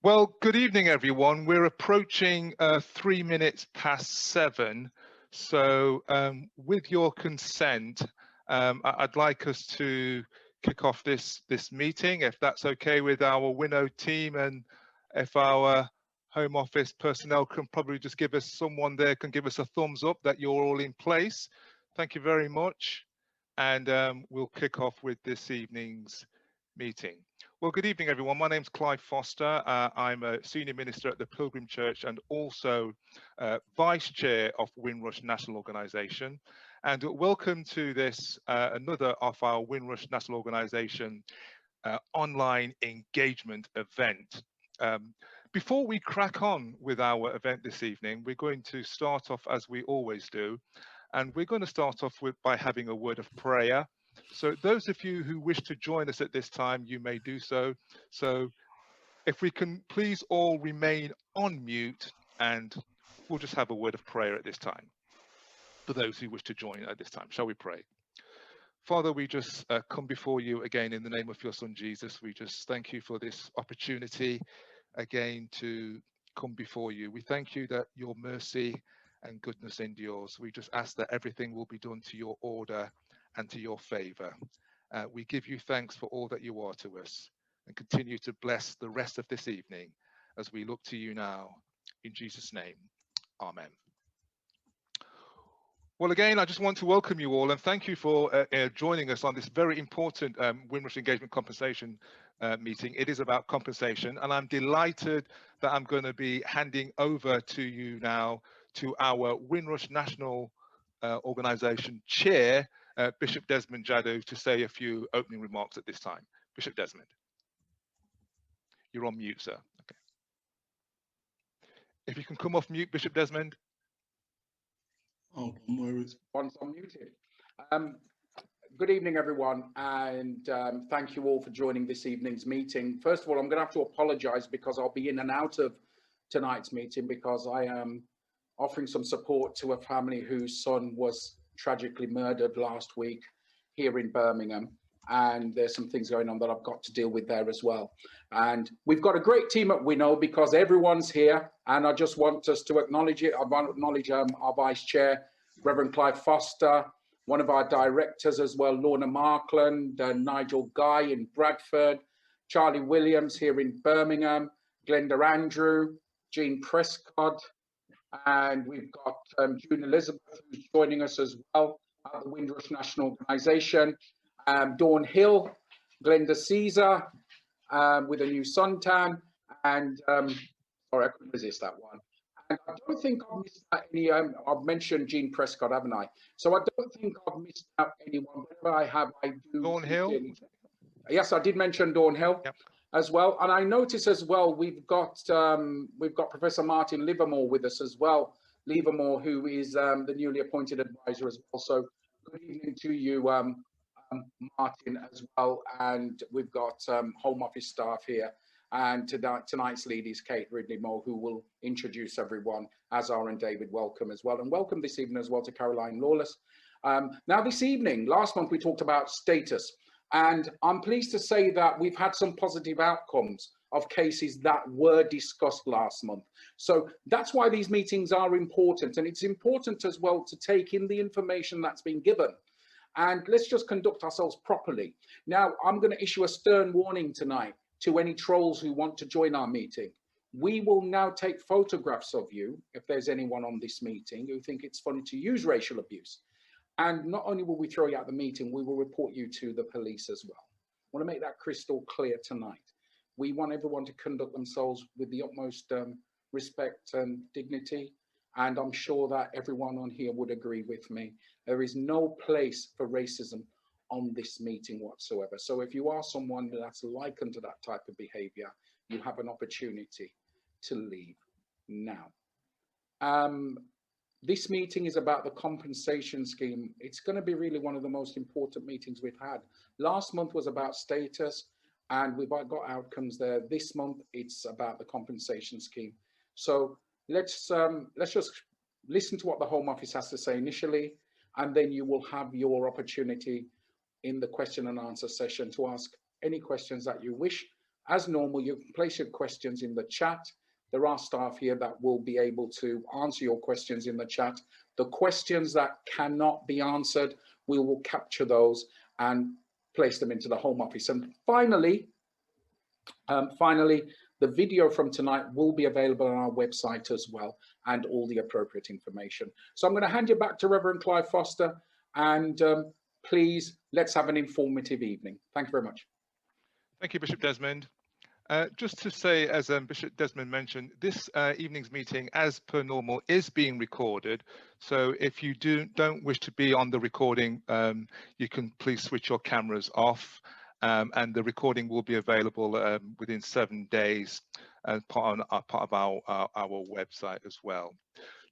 Well, good evening, everyone. We're approaching 3 minutes past 7. So with your consent, I'd like us to kick off this meeting, if that's okay with our WNO team, and if our Home Office personnel can probably just give us, someone there can give us a thumbs up that you're all in place. Thank you very much. And we'll kick off with this evening's meeting. Well, good evening, everyone. My name's Clive Foster. I'm a senior minister at the Pilgrim Church and also vice chair of Windrush National Organisation. And welcome to this, another of our Windrush National Organisation online engagement event. Before we crack on with our event this evening, we're going to start off as we always do. And we're going to start off by having a word of prayer. So those of you who wish to join us at this time, you may do so. So if we can please all remain on mute, and we'll just have a word of prayer at this time for those who wish to join at this time. Shall we pray? Father, we just come before you again in the name of your son, Jesus. We just thank you for this opportunity again to come before you. We thank you that your mercy and goodness endures. We just ask that everything will be done to your order and to your favor. We give you thanks for all that you are to us, and continue to bless the rest of this evening as we look to you now. In Jesus' name, amen. Well, again, I just want to welcome you all and thank you for joining us on this very important Windrush Engagement Compensation meeting. It is about compensation, and I'm delighted that I'm going to be handing over to you now to our Windrush National Organisation Chair, Bishop Desmond Jadu, to say a few opening remarks at this time. Bishop Desmond, you're on mute, sir. Okay. If you can come off mute, Bishop Desmond. Oh, once I'm muted. Good evening, everyone, and thank you all for joining this evening's meeting. First of all, I'm going to have to apologise because I'll be in and out of tonight's meeting because I am offering some support to a family whose son was tragically murdered last week here in Birmingham, and there's some things going on that I've got to deal with there as well. And we've got a great team at WNO because everyone's here, and I just want us to acknowledge it. I want to acknowledge our Vice Chair, Reverend Clive Foster, one of our directors as well, Lorna Markland, Nigel Guy in Bradford, Charlie Williams here in Birmingham, Glenda Andrew, Jean Prescott, and we've got June Elizabeth, who's joining us as well at the Windrush National Organisation, Dawn Hill, Glenda Caesar with a new suntan, and sorry, I couldn't resist that one. And I don't think I've missed out any, I've mentioned Jean Prescott, haven't I? So I don't think I've missed out anyone. Whenever I have, I do. Dawn Hill? Yes, I did mention Dawn Hill. Yep. As well, and I notice as well we've got Professor Martin Livermore with us as well. Livermore, who is the newly appointed advisor as well. So good evening to you, Martin, as well. And we've got Home Office staff here. And tonight's lead is Kate Ridley-Moore, who will introduce everyone, as are and David. Welcome as well, and welcome this evening as well to Caroline Lawless. Now this evening, last month we talked about status. And I'm pleased to say that we've had some positive outcomes of cases that were discussed last month. So that's why these meetings are important. And it's important as well to take in the information that's been given. And let's just conduct ourselves properly. Now, I'm going to issue a stern warning tonight to any trolls who want to join our meeting. We will now take photographs of you, if there's anyone on this meeting who think it's funny to use racial abuse. And not only will we throw you out the meeting, we will report you to the police as well. I want to make that crystal clear tonight. We want everyone to conduct themselves with the utmost respect and dignity. And I'm sure that everyone on here would agree with me. There is no place for racism on this meeting whatsoever. So if you are someone that's likened to that type of behavior, you have an opportunity to leave now. This meeting is about the compensation scheme. It's going to be really one of the most important meetings we've had. Last month was about status, and we've got outcomes there. This month, it's about the compensation scheme. So let's just listen to what the Home Office has to say initially, and then you will have your opportunity in the question and answer session to ask any questions that you wish, as normal, you can place your questions in the chat. There are staff here that will be able to answer your questions in the chat. The questions that cannot be answered, we will capture those and place them into the Home Office. And finally, the video from tonight will be available on our website as well, and all the appropriate information. So I'm going to hand you back to Reverend Clive Foster, and please, let's have an informative evening. Thank you very much. Thank you, Bishop Desmond. Just to say, as Bishop Desmond mentioned, this evening's meeting, as per normal, is being recorded. So if you don't wish to be on the recording, you can please switch your cameras off, and the recording will be available within 7 days as part of our website as well.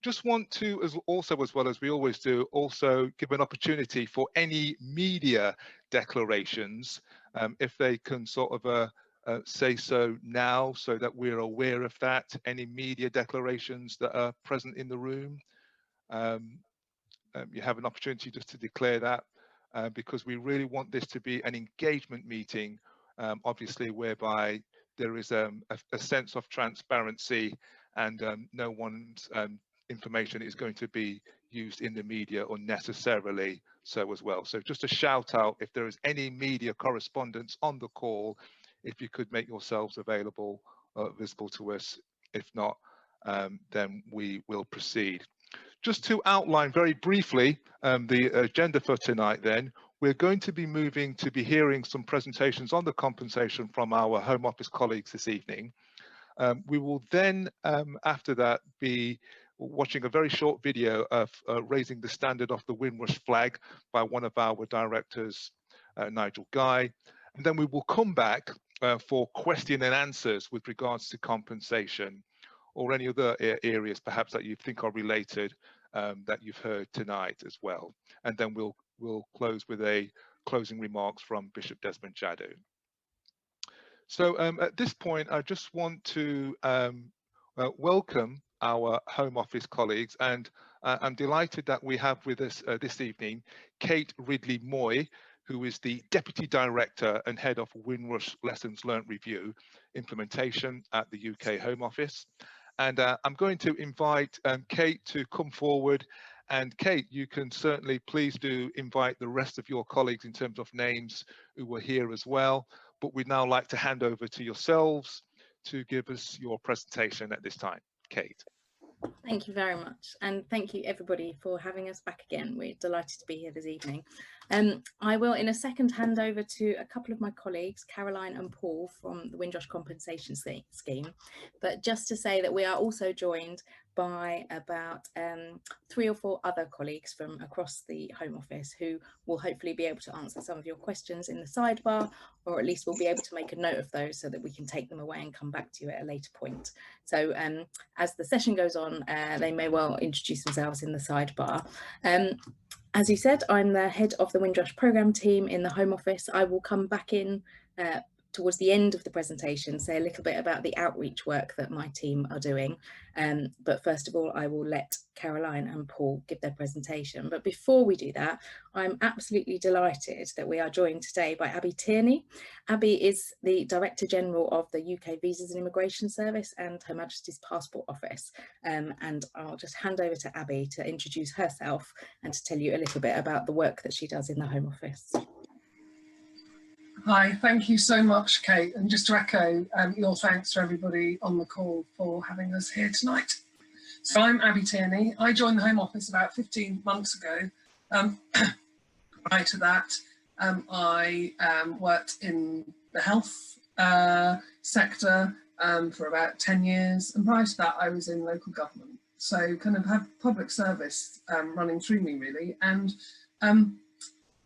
Just want to also, as well as we always do, also give an opportunity for any media declarations, if they can sort of say so now, so that we're aware of that. Any media declarations that are present in the room, you have an opportunity just to declare that, because we really want this to be an engagement meeting, obviously, whereby there is a sense of transparency, and no one's information is going to be used in the media unnecessarily so as well. So just a shout out, if there is any media correspondence on the call, if you could make yourselves available, visible to us. If not, then we will proceed. Just to outline very briefly the agenda for tonight, then, we're going to be moving to be hearing some presentations on the compensation from our Home Office colleagues this evening. We will then, after that, be watching a very short video of raising the standard of the Windrush flag by one of our directors, Nigel Guy. And then we will come back for question and answers with regards to compensation, or any other areas perhaps that you think are related that you've heard tonight as well. And then we'll close with a closing remarks from Bishop Desmond Jadu. So at this point, I just want to welcome our Home Office colleagues, and I'm delighted that we have with us this evening Kate Ridley-Moy, who is the Deputy Director and Head of Windrush Lessons Learnt Review Implementation at the UK Home Office. And I'm going to invite Kate to come forward. And Kate, you can certainly please do invite the rest of your colleagues in terms of names who were here as well. But we'd now like to hand over to yourselves to give us your presentation at this time. Kate. Thank you very much, and thank you everybody for having us back again. We're delighted to be here this evening. I will in a second hand over to a couple of my colleagues, Caroline and Paul, from the Windrush Compensation Scheme, but just to say that we are also joined by about 3 or 4 other colleagues from across the Home Office who will hopefully be able to answer some of your questions in the sidebar, or at least we'll be able to make a note of those so that we can take them away and come back to you at a later point. So as the session goes on, they may well introduce themselves in the sidebar. As you said, I'm the head of the Windrush programme team in the Home Office. I will come back in towards the end of the presentation, say a little bit about the outreach work that my team are doing. But first of all, I will let Caroline and Paul give their presentation. But before we do that, I'm absolutely delighted that we are joined today by Abby Tierney. Abby is the Director General of the UK Visas and Immigration Service and Her Majesty's Passport Office. And I'll just hand over to Abby to introduce herself and to tell you a little bit about the work that she does in the Home Office. Hi, thank you so much, Kate. And just to echo your thanks to everybody on the call for having us here tonight. So I'm Abby Tierney. I joined the Home Office about 15 months ago. Prior to that, I worked in the health sector for about 10 years. And prior to that, I was in local government. So kind of have public service running through me, really. And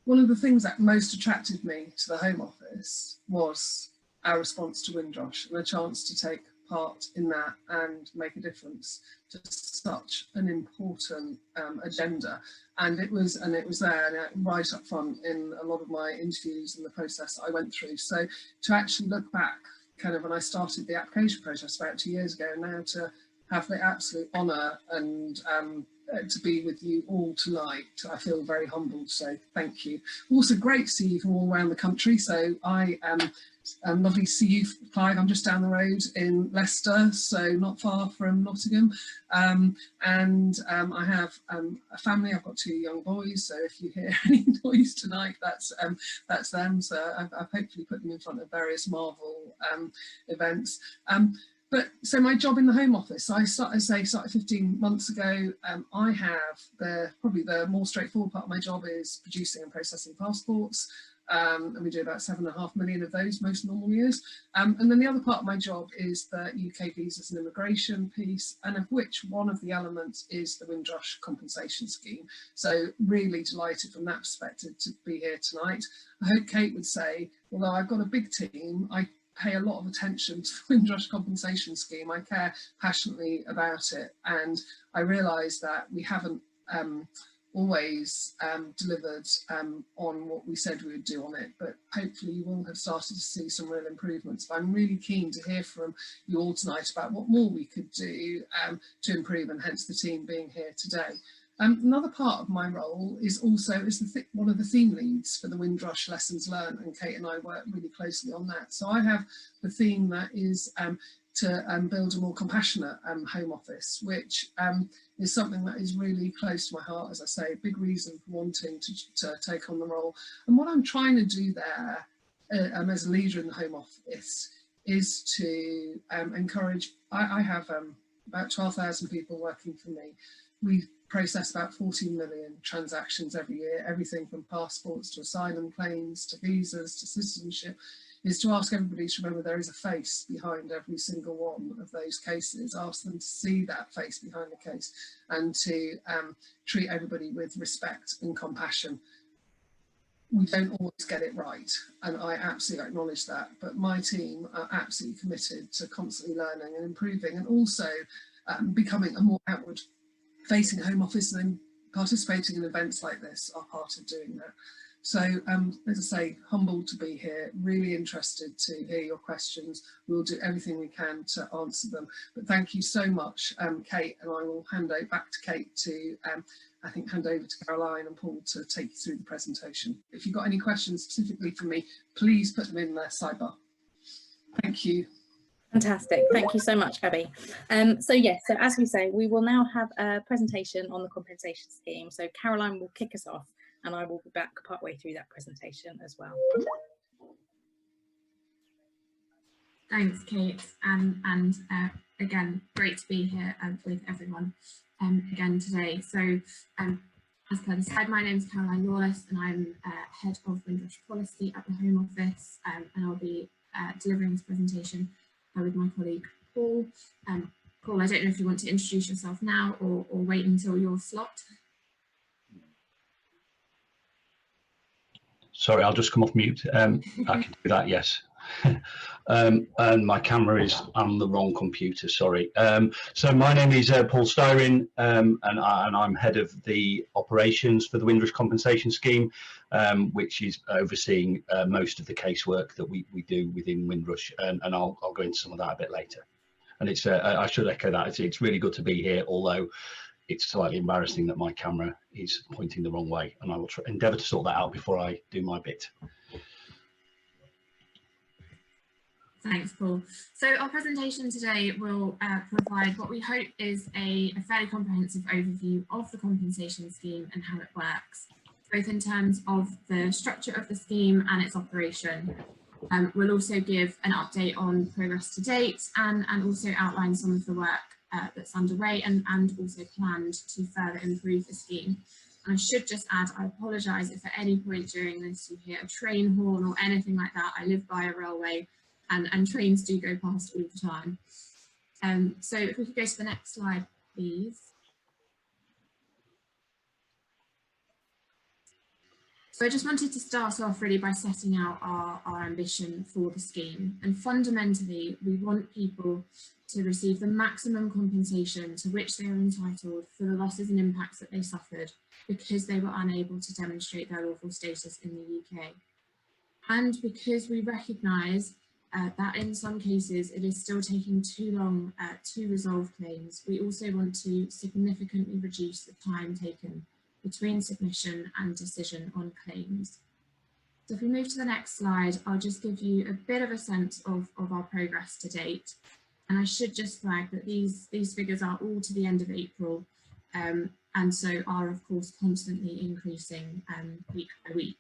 one of the things that most attracted me to the Home Office was our response to Windrush and a chance to take part in that and make a difference to such an important agenda. And it was there right up front in a lot of my interviews and the process that I went through. So to actually look back, kind of when I started the application process about 2 years ago, now to have the absolute honour and to be with you all tonight. I feel very humbled, so thank you. Also great to see you from all around the country. So I am lovely to see you, Clive. I'm just down the road in Leicester, so not far from Nottingham. I have a family. I've got 2 young boys, so if you hear any noise tonight, that's them. So I've hopefully put them in front of various Marvel events. So my job in the Home Office, I started 15 months ago. I have probably the more straightforward part of my job is producing and processing passports. And we do about 7.5 million of those most normal years. And then the other part of my job is the UK visas and immigration piece, and of which one of the elements is the Windrush compensation scheme. So really delighted from that perspective to be here tonight. I hope Kate would say, although I've got a big team, I pay a lot of attention to the Windrush compensation scheme. I care passionately about it, and I realise that we haven't always delivered on what we said we would do on it, but hopefully you will have started to see some real improvements. But I'm really keen to hear from you all tonight about what more we could do to improve, and hence the team being here today. Another part of my role is also one of the theme leads for the Windrush Lessons Learned, and Kate and I work really closely on that. So I have the theme that is to build a more compassionate Home Office, which is something that is really close to my heart, as I say, a big reason for wanting to take on the role. And what I'm trying to do there as a leader in the Home Office is to encourage, I have about 12,000 people working for me. We process about 14 million transactions every year, everything from passports to asylum claims to visas to citizenship, is to ask everybody to remember there is a face behind every single one of those cases, ask them to see that face behind the case, and to treat everybody with respect and compassion. We don't always get it right, and I absolutely acknowledge that, but my team are absolutely committed to constantly learning and improving, and also becoming a more outward facing Home Office, and then participating in events like this are part of doing that. So as I say, humbled to be here, really interested to hear your questions. We'll do everything we can to answer them, but thank you so much, Kate, and I will hand it back to Kate to I think hand over to Caroline and Paul to take you through the presentation. If you've got any questions specifically for me, please put them in their sidebar. Thank you. Fantastic, thank you so much, Abby. So as we say, we will now have a presentation on the compensation scheme. So Caroline will kick us off, and I will be back partway through that presentation as well. Thanks, Kate, and again, great to be here with everyone again today. So as Claire said, my name is Caroline Lawless, and I'm Head of Windrush Policy at the Home Office, and I'll be delivering this presentation with my colleague Paul. Paul, I don't know if you want to introduce yourself now or wait until your slot. Sorry, I'll just come off mute. I can do that, yes. And my camera is on the wrong computer, sorry. So my name is Paul Styring, and I'm head of the operations for the Windrush Compensation Scheme, which is overseeing most of the casework that we do within Windrush, and I'll go into some of that a bit later. And it's I should echo that, it's really good to be here, although it's slightly embarrassing that my camera is pointing the wrong way, and I will endeavour to sort that out before I do my bit. Thanks, Paul. So our presentation today will provide what we hope is a fairly comprehensive overview of the compensation scheme and how it works, both in terms of the structure of the scheme and its operation. We'll also give an update on progress to date, and also outline some of the work that's underway and also planned to further improve the scheme. And I should just add, I apologise if at any point during this you hear a train horn or anything like that. I live by a railway, and trains do go past all the time. So if we could go to the next slide, please. So I just wanted to start off really by setting out our ambition for the scheme. And fundamentally, we want people to receive the maximum compensation to which they are entitled for the losses and impacts that they suffered because they were unable to demonstrate their lawful status in the UK. And because we recognise that in some cases it is still taking too long to resolve claims, we also want to significantly reduce the time taken between submission and decision on claims. So if we move to the next slide, I'll just give you a bit of a sense of our progress to date. And I should just flag that these figures are all to the end of April, and so are of course constantly increasing week by week.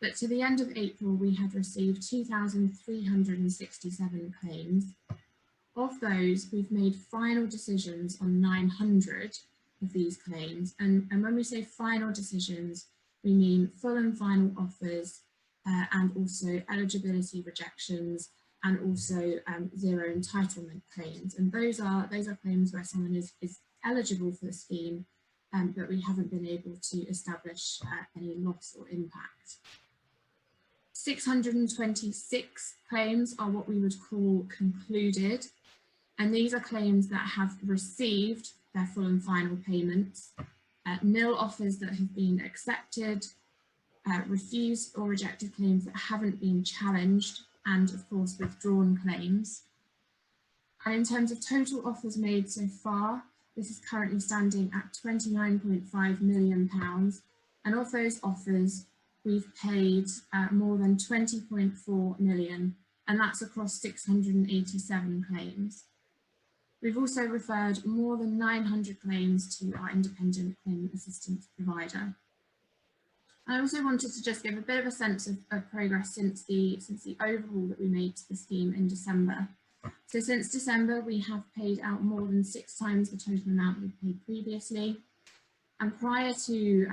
But to the end of April, we had received 2,367 claims. Of those, we've made final decisions on 900 of these claims. And when we say final decisions, we mean full and final offers, and also eligibility rejections, and also zero entitlement claims. And those are claims where someone is eligible for the scheme, but we haven't been able to establish any loss or impact. 626 claims are what we would call concluded, and these are claims that have received their full and final payments, nil offers that have been accepted, refused or rejected claims that haven't been challenged, and of course withdrawn claims. And in terms of total offers made so far, this is currently standing at £29.5 million, and of those offers we've paid more than 20.4 million, and that's across 687 claims. We've also referred more than 900 claims to our independent claimant assistance provider. I also wanted to just give a bit of a sense of progress since the overhaul that we made to the scheme in December. So since December, we have paid out more than 6 times the total amount we paid previously. And prior to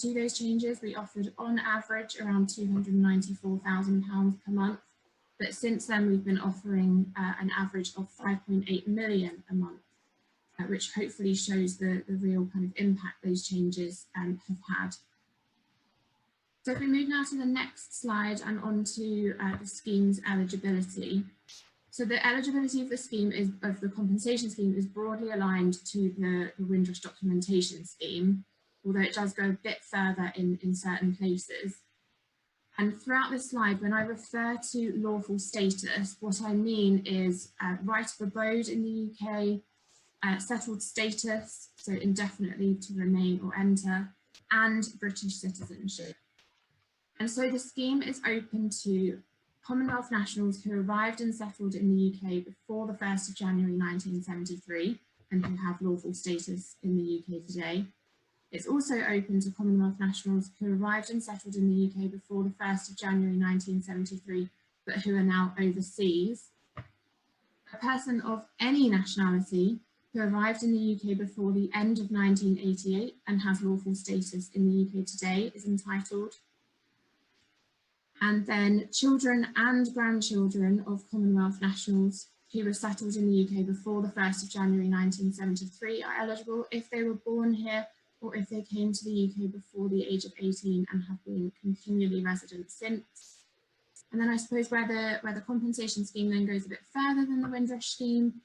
those changes, we offered on average around £294,000 per month. But since then, we've been offering an average of 5.8 million a month, which hopefully shows the real kind of impact those changes have had. So if we move now to the next slide and onto the scheme's eligibility. So the eligibility of the scheme of the compensation scheme is broadly aligned to the Windrush documentation scheme, although it does go a bit further in certain places. And throughout this slide, when I refer to lawful status, what I mean is right of abode in the UK, settled status, so indefinite leave to remain or enter, and British citizenship. And so the scheme is open to Commonwealth nationals who arrived and settled in the UK before the 1st of January 1973 and who have lawful status in the UK today. It's also open to Commonwealth nationals who arrived and settled in the UK before the 1st of January 1973 but who are now overseas. A person of any nationality who arrived in the UK before the end of 1988 and has lawful status in the UK today is entitled. And then children and grandchildren of Commonwealth nationals who were settled in the UK before the 1st of January 1973 are eligible if they were born here or if they came to the UK before the age of 18 and have been continually resident since. And then I suppose where the compensation scheme then goes a bit further than the Windrush scheme,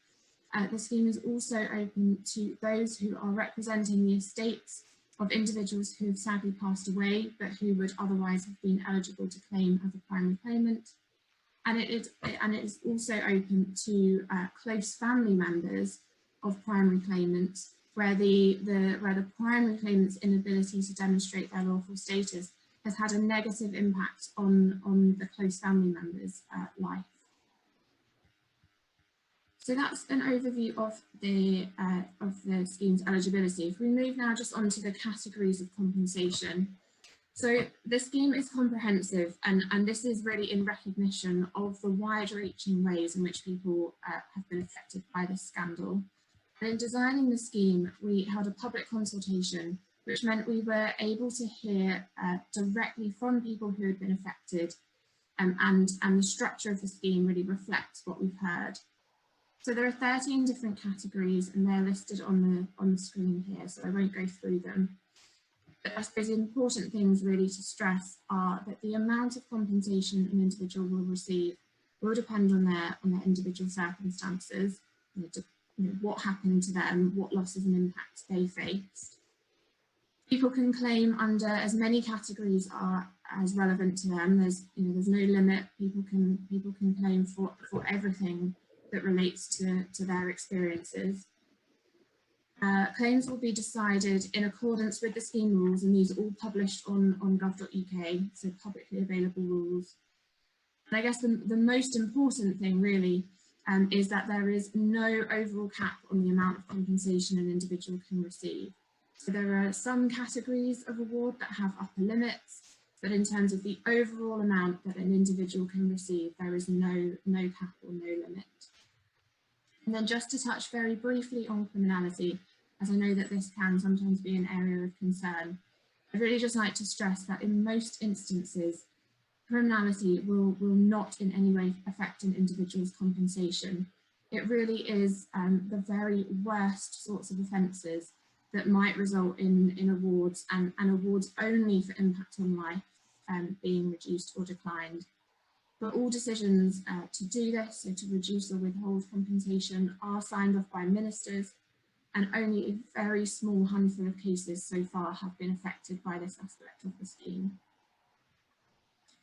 the scheme is also open to those who are representing the estates of individuals who have sadly passed away, but who would otherwise have been eligible to claim as a primary claimant. And it is also open to close family members of primary claimants, where the primary claimant's inability to demonstrate their lawful status has had a negative impact on the close family member's life. So that's an overview of the scheme's eligibility. If we move now just onto the categories of compensation. So the scheme is comprehensive, and this is really in recognition of the wide-reaching ways in which people have been affected by this scandal. And in designing the scheme, we held a public consultation, which meant we were able to hear directly from people who had been affected, and the structure of the scheme really reflects what we've heard. So there are 13 different categories, and they're listed on the screen here, so I won't go through them. But I suppose the important things really to stress are that the amount of compensation an individual will receive will depend on their individual circumstances, what happened to them, what losses and impacts they faced. People can claim under as many categories as relevant to them. There's no limit. People can claim for everything that relates to their experiences. Claims will be decided in accordance with the scheme rules, and these are all published on gov.uk, so publicly available rules. And I guess the most important thing really is that there is no overall cap on the amount of compensation an individual can receive. So there are some categories of award that have upper limits, but in terms of the overall amount that an individual can receive, there is no cap or no limit. And then just to touch very briefly on criminality, as I know that this can sometimes be an area of concern, I'd really just like to stress that in most instances, criminality will not in any way affect an individual's compensation. It really is the very worst sorts of offences that might result in awards and awards only for impact on life being reduced or declined. But all decisions to do this, so to reduce or withhold compensation, are signed off by ministers, and only a very small handful of cases so far have been affected by this aspect of the scheme.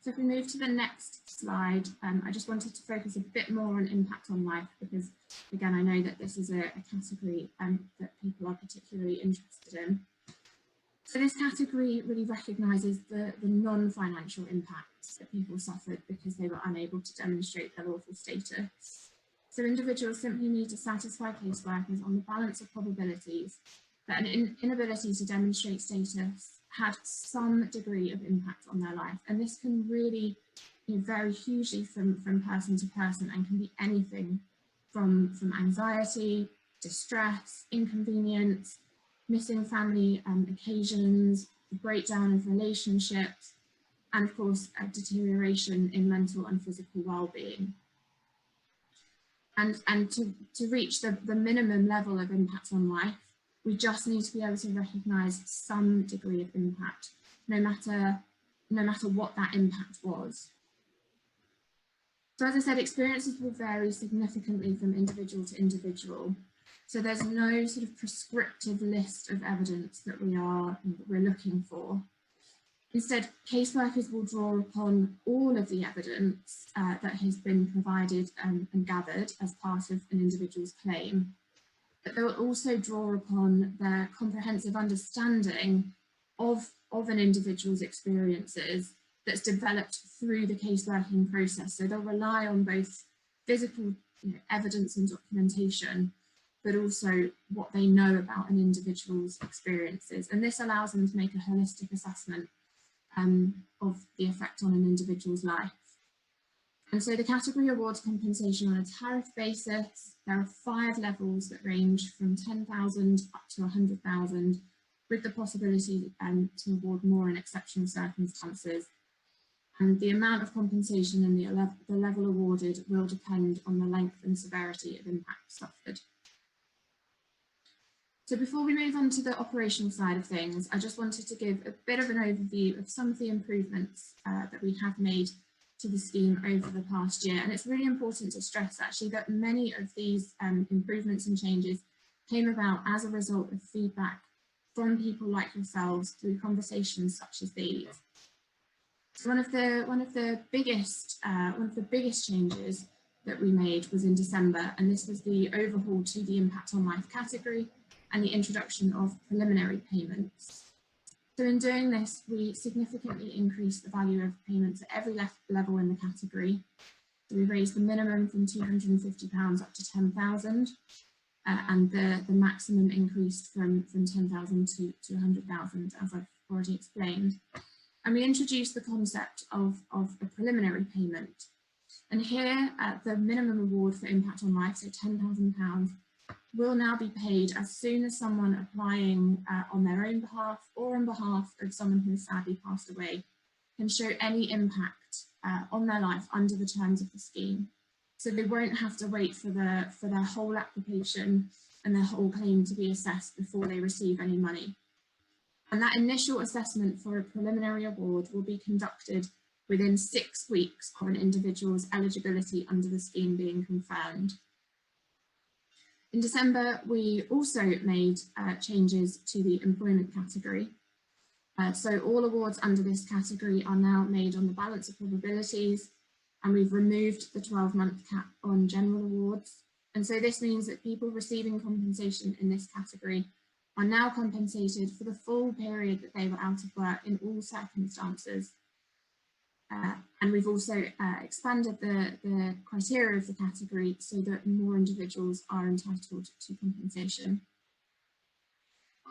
So if we move to the next slide, I just wanted to focus a bit more on impact on life, because again, I know that this is a category that people are particularly interested in. So this category really recognises the non-financial impacts that people suffered because they were unable to demonstrate their lawful status. So individuals simply need to satisfy caseworkers on the balance of probabilities that an inability to demonstrate status had some degree of impact on their life. And this can really vary hugely from person to person, and can be anything from anxiety, distress, inconvenience, missing family occasions, the breakdown of relationships, and of course, a deterioration in mental and physical well-being. And to reach the minimum level of impact on life, we just need to be able to recognise some degree of impact, no matter what that impact was. So as I said, experiences will vary significantly from individual to individual. So there's no sort of prescriptive list of evidence that we're looking for. Instead, caseworkers will draw upon all of the evidence that has been provided and gathered as part of an individual's claim. But they will also draw upon their comprehensive understanding of an individual's experiences that's developed through the case working process. So they'll rely on both physical evidence and documentation, but also what they know about an individual's experiences. And this allows them to make a holistic assessment of the effect on an individual's life. And so the category awards compensation on a tariff basis. There are 5 levels that range from 10,000 up to 100,000, with the possibility to award more in exceptional circumstances. And the amount of compensation and the level awarded will depend on the length and severity of impact suffered. So before we move on to the operational side of things, I just wanted to give a bit of an overview of some of the improvements that we have made to the scheme over the past year. And it's really important to stress actually that many of these improvements and changes came about as a result of feedback from people like yourselves through conversations such as these. So one of the biggest changes that we made was in December, and this was the overhaul to the impact on life category and the introduction of preliminary payments. So in doing this, we significantly increased the value of payments at every level in the category. So we raised the minimum from £250 up to 10,000, and the maximum increased from 10,000 to 100,000, as I've already explained. And we introduced the concept of a preliminary payment. And here, the minimum award for impact on life, so £10,000, will now be paid as soon as someone applying on their own behalf or on behalf of someone who has sadly passed away can show any impact on their life under the terms of the scheme. So they won't have to wait for their whole application and their whole claim to be assessed before they receive any money. And that initial assessment for a preliminary award will be conducted within 6 weeks of an individual's eligibility under the scheme being confirmed. In December, we also made changes to the employment category. So all awards under this category are now made on the balance of probabilities, and we've removed the 12-month cap on general awards. And so this means that people receiving compensation in this category are now compensated for the full period that they were out of work in all circumstances. And we've also expanded the criteria of the category so that more individuals are entitled to compensation.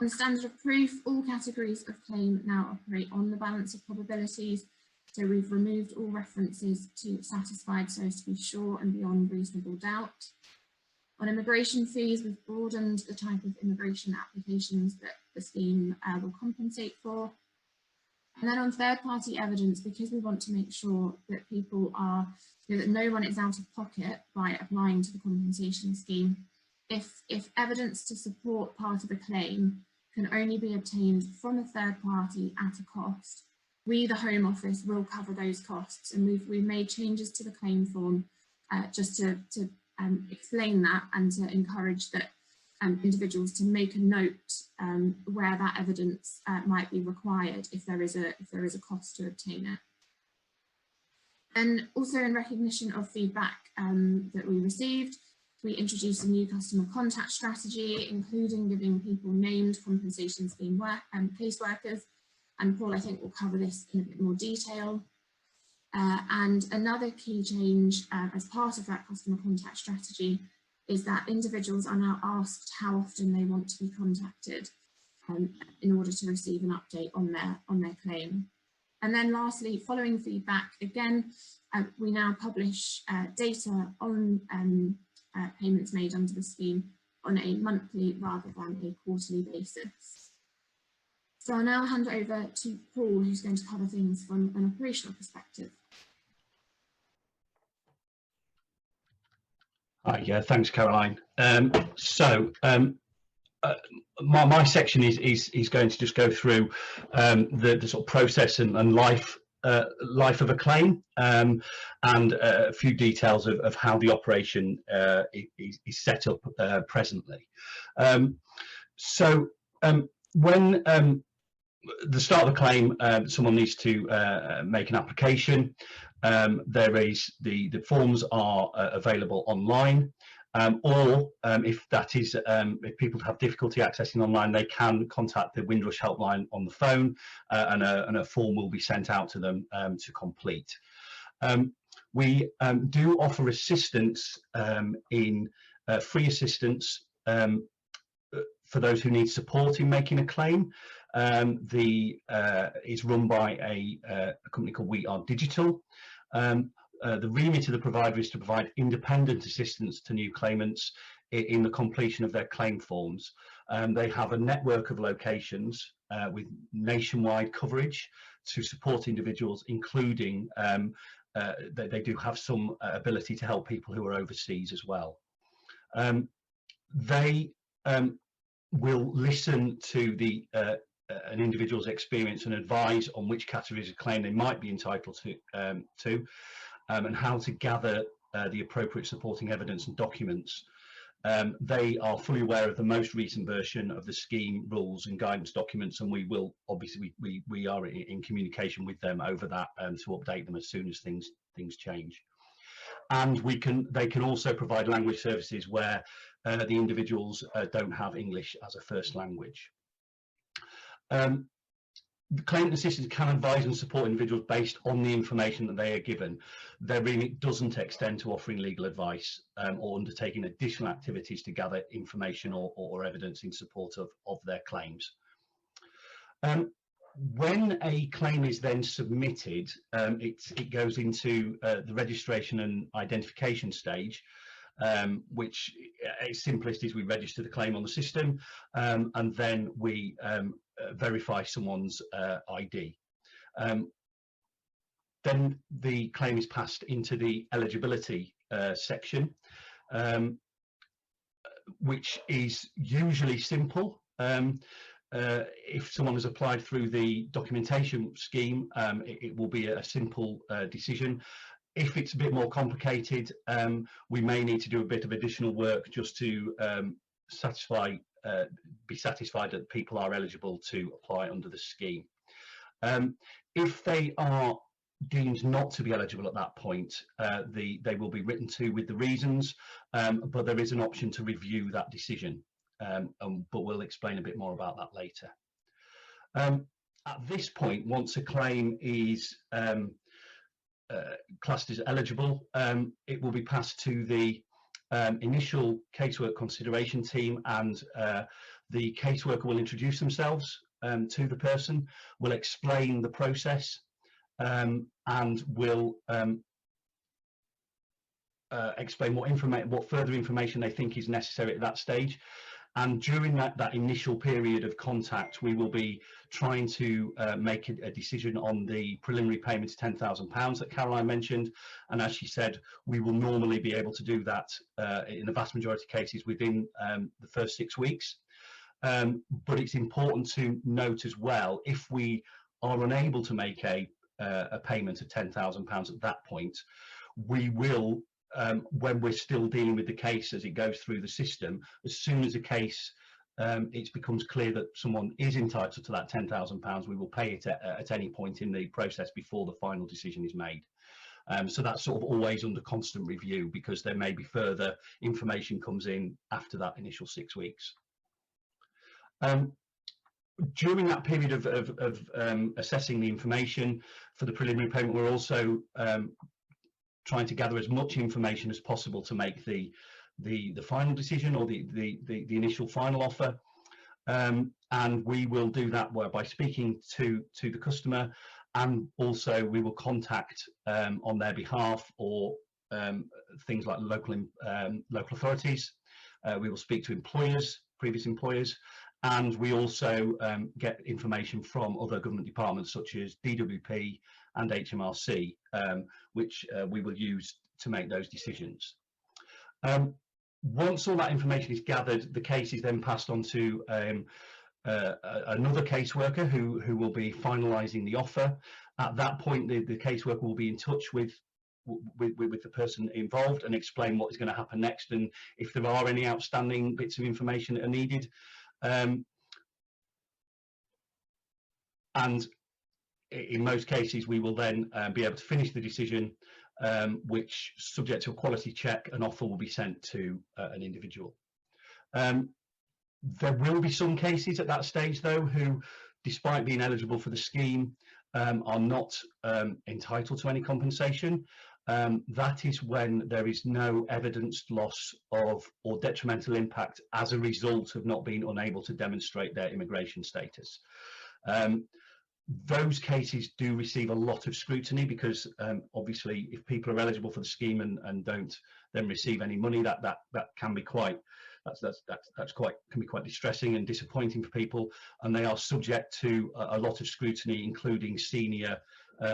On standard of proof, all categories of claim now operate on the balance of probabilities. So we've removed all references to satisfied so as to be sure and beyond reasonable doubt. On immigration fees, we've broadened the type of immigration applications that the scheme will compensate for. And then on third-party evidence, because we want to make sure that people are, that no one is out of pocket by applying to the compensation scheme, if evidence to support part of a claim can only be obtained from a third party at a cost, we, the Home Office, will cover those costs. And we've made changes to the claim form just to explain that and to encourage that individuals to make a note where that evidence might be required if there is a cost to obtain it. And also in recognition of feedback that we received, we introduced a new customer contact strategy, including giving people named compensation scheme caseworkers. And Paul, I think, will cover this in a bit more detail. And another key change as part of that customer contact strategy is that individuals are now asked how often they want to be contacted in order to receive an update on their claim. And then lastly, following feedback, again, we now publish data on payments made under the scheme on a monthly rather than a quarterly basis. So I'll now hand over to Paul, who's going to cover things from an operational perspective. Hi, yeah, thanks, Caroline. My section is going to just go through the sort of process and life of a claim, and a few details of how the operation is set up presently. When the start of a claim, someone needs to make an application. The forms are available online, or if people have difficulty accessing online, they can contact the Windrush helpline on the phone, and a form will be sent out to them to complete. We do offer assistance in free assistance for those who need support in making a claim. It's run by a company called We Are Digital. The remit of the provider is to provide independent assistance to new claimants in the completion of their claim forms. They have a network of locations with nationwide coverage to support individuals, including they do have some ability to help people who are overseas as well. They will listen to an individual's experience and advise on which categories of claim they might be entitled to, and how to gather the appropriate supporting evidence and documents. They are fully aware of the most recent version of the scheme rules and guidance documents, and we will obviously we are in communication with them over that to update them as soon as things change. And they can also provide language services where the individuals don't have English as a first language. The claimant assistants can advise and support individuals based on the information that they are given. Their remit doesn't extend to offering legal advice or undertaking additional activities to gather information or evidence in support of their claims. When a claim is then submitted, it goes into the registration and identification stage, which at its simplest is we register the claim on the system, and then we verify someone's ID. Then the claim is passed into the eligibility section, which is usually simple. If someone has applied through the documentation scheme, it will be a simple decision. If it's a bit more complicated, we may need to do a bit of additional work just to be satisfied that people are eligible to apply under the scheme. If they are deemed not to be eligible at that point, they will be written to with the reasons, but there is an option to review that decision, but we'll explain a bit more about that later. At this point, once a claim is classed as eligible, it will be passed to the initial casework consideration team, and the caseworker will introduce themselves to the person, will explain the process, and will explain what further information they think is necessary at that stage. And during that initial period of contact, we will be trying to make a decision on the preliminary payment of £10,000 that Caroline mentioned. And as she said, we will normally be able to do that in the vast majority of cases within the first 6 weeks. But it's important to note as well, if we are unable to make a payment of £10,000 at that point, we will, when we're still dealing with the case as it goes through the system, as soon as a case it becomes clear that someone is entitled to that £10,000, we will pay it at any point in the process before the final decision is made. So that's sort of always under constant review, because there may be further information comes in after that initial 6 weeks. During that period of assessing the information for the preliminary payment, we're also trying to gather as much information as possible to make the final decision, or the initial final offer, and we will do that by speaking to the customer, and also we will contact on their behalf, or things like local authorities. We will speak to employers, previous employers, and we also get information from other government departments such as DWP and HMRC, which we will use to make those decisions. Once all that information is gathered, the case is then passed on to another caseworker who will be finalising the offer. At that point, the caseworker will be in touch with the person involved and explain what is going to happen next, and if there are any outstanding bits of information that are needed. And in most cases, we will then be able to finish the decision, which, subject to a quality check, an offer will be sent to an individual. There will be some cases at that stage, though, who, despite being eligible for the scheme, are not entitled to any compensation. That is when there is no evidenced loss of or detrimental impact as a result of not being unable to demonstrate their immigration status. Those cases do receive a lot of scrutiny, because obviously if people are eligible for the scheme and don't then receive any money, that can be quite can be quite distressing and disappointing for people, and they are subject to a lot of scrutiny, including senior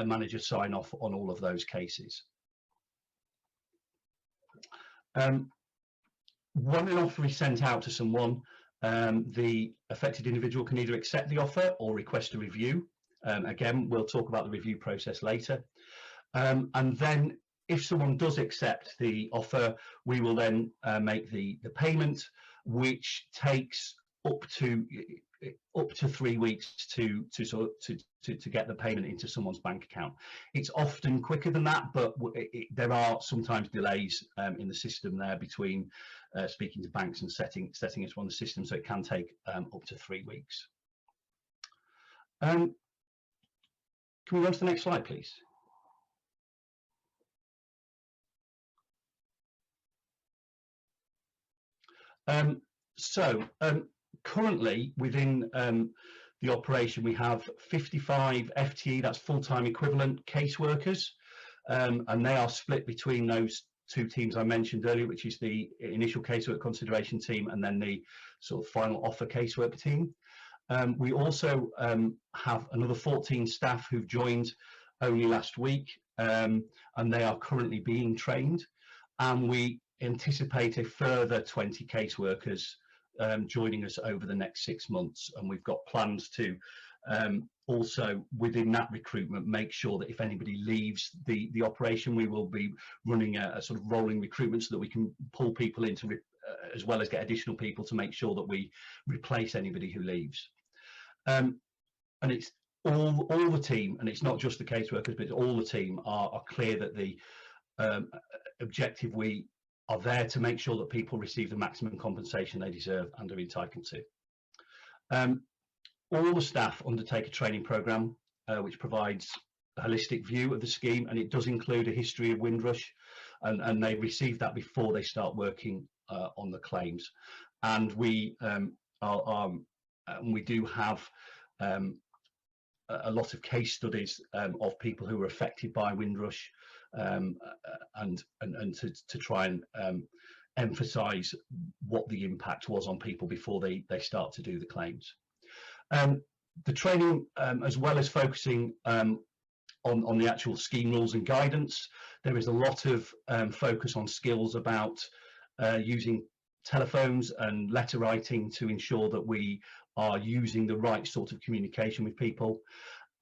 manager sign off on all of those cases. When an offer is sent out to someone, the affected individual can either accept the offer or request a review. Again, we'll talk about the review process later. And then if someone does accept the offer, we will then make the payment, which takes up to 3 weeks to get the payment into someone's bank account. It's often quicker than that, but there are sometimes delays in the system there between speaking to banks and setting it on the system, so it can take up to 3 weeks. Can we go to the next slide, please? Currently within the operation, we have 55 FTE, that's full-time equivalent caseworkers, and they are split between those two teams I mentioned earlier, which is the initial casework consideration team and then the sort of final offer casework team. We also have another 14 staff who've joined only last week, and they are currently being trained, and we anticipate a further 20 caseworkers joining us over the next 6 months, and we've got plans to also within that recruitment make sure that if anybody leaves the operation, we will be running a sort of rolling recruitment so that we can pull people into as well as get additional people to make sure that we replace anybody who leaves. And it's all the team, and it's not just the caseworkers, but all the team are clear that the objective, we are there to make sure that people receive the maximum compensation they deserve and are entitled to. All the staff undertake a training programme which provides a holistic view of the scheme, and it does include a history of Windrush, and they receive that before they start working on the claims. And we we do have a lot of case studies of people who were affected by Windrush, and to try and emphasise what the impact was on people before they start to do the claims. The training, as well as focusing on the actual scheme rules and guidance, there is a lot of focus on skills about using telephones and letter writing to ensure that we are using the right sort of communication with people.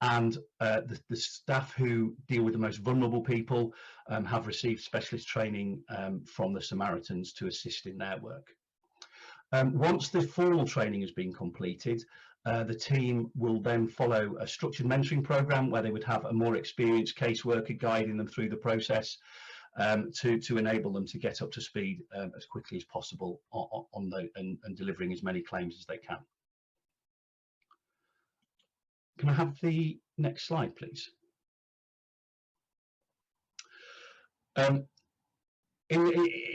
And the staff who deal with the most vulnerable people have received specialist training from the Samaritans to assist in their work. Once the formal training has been completed, the team will then follow a structured mentoring programme where they would have a more experienced caseworker guiding them through the process to enable them to get up to speed as quickly as possible on and delivering as many claims as they can. Can I have the next slide, please? In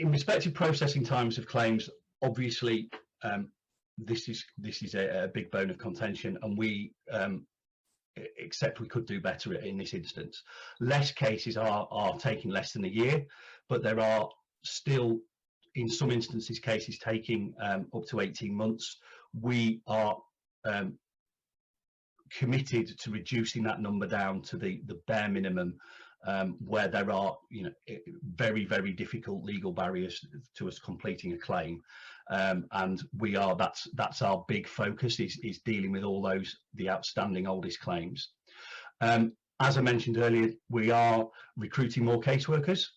respect of processing times of claims, obviously this is a big bone of contention, and we accept we could do better in this instance. Less cases are taking less than a year, but there are still, in some instances, cases taking up to 18 months. We are committed to reducing that number down to the bare minimum, where there are, you know, very, very difficult legal barriers to us completing a claim, and we are, that's our big focus, is dealing with all the outstanding oldest claims. As I mentioned earlier, we are recruiting more caseworkers.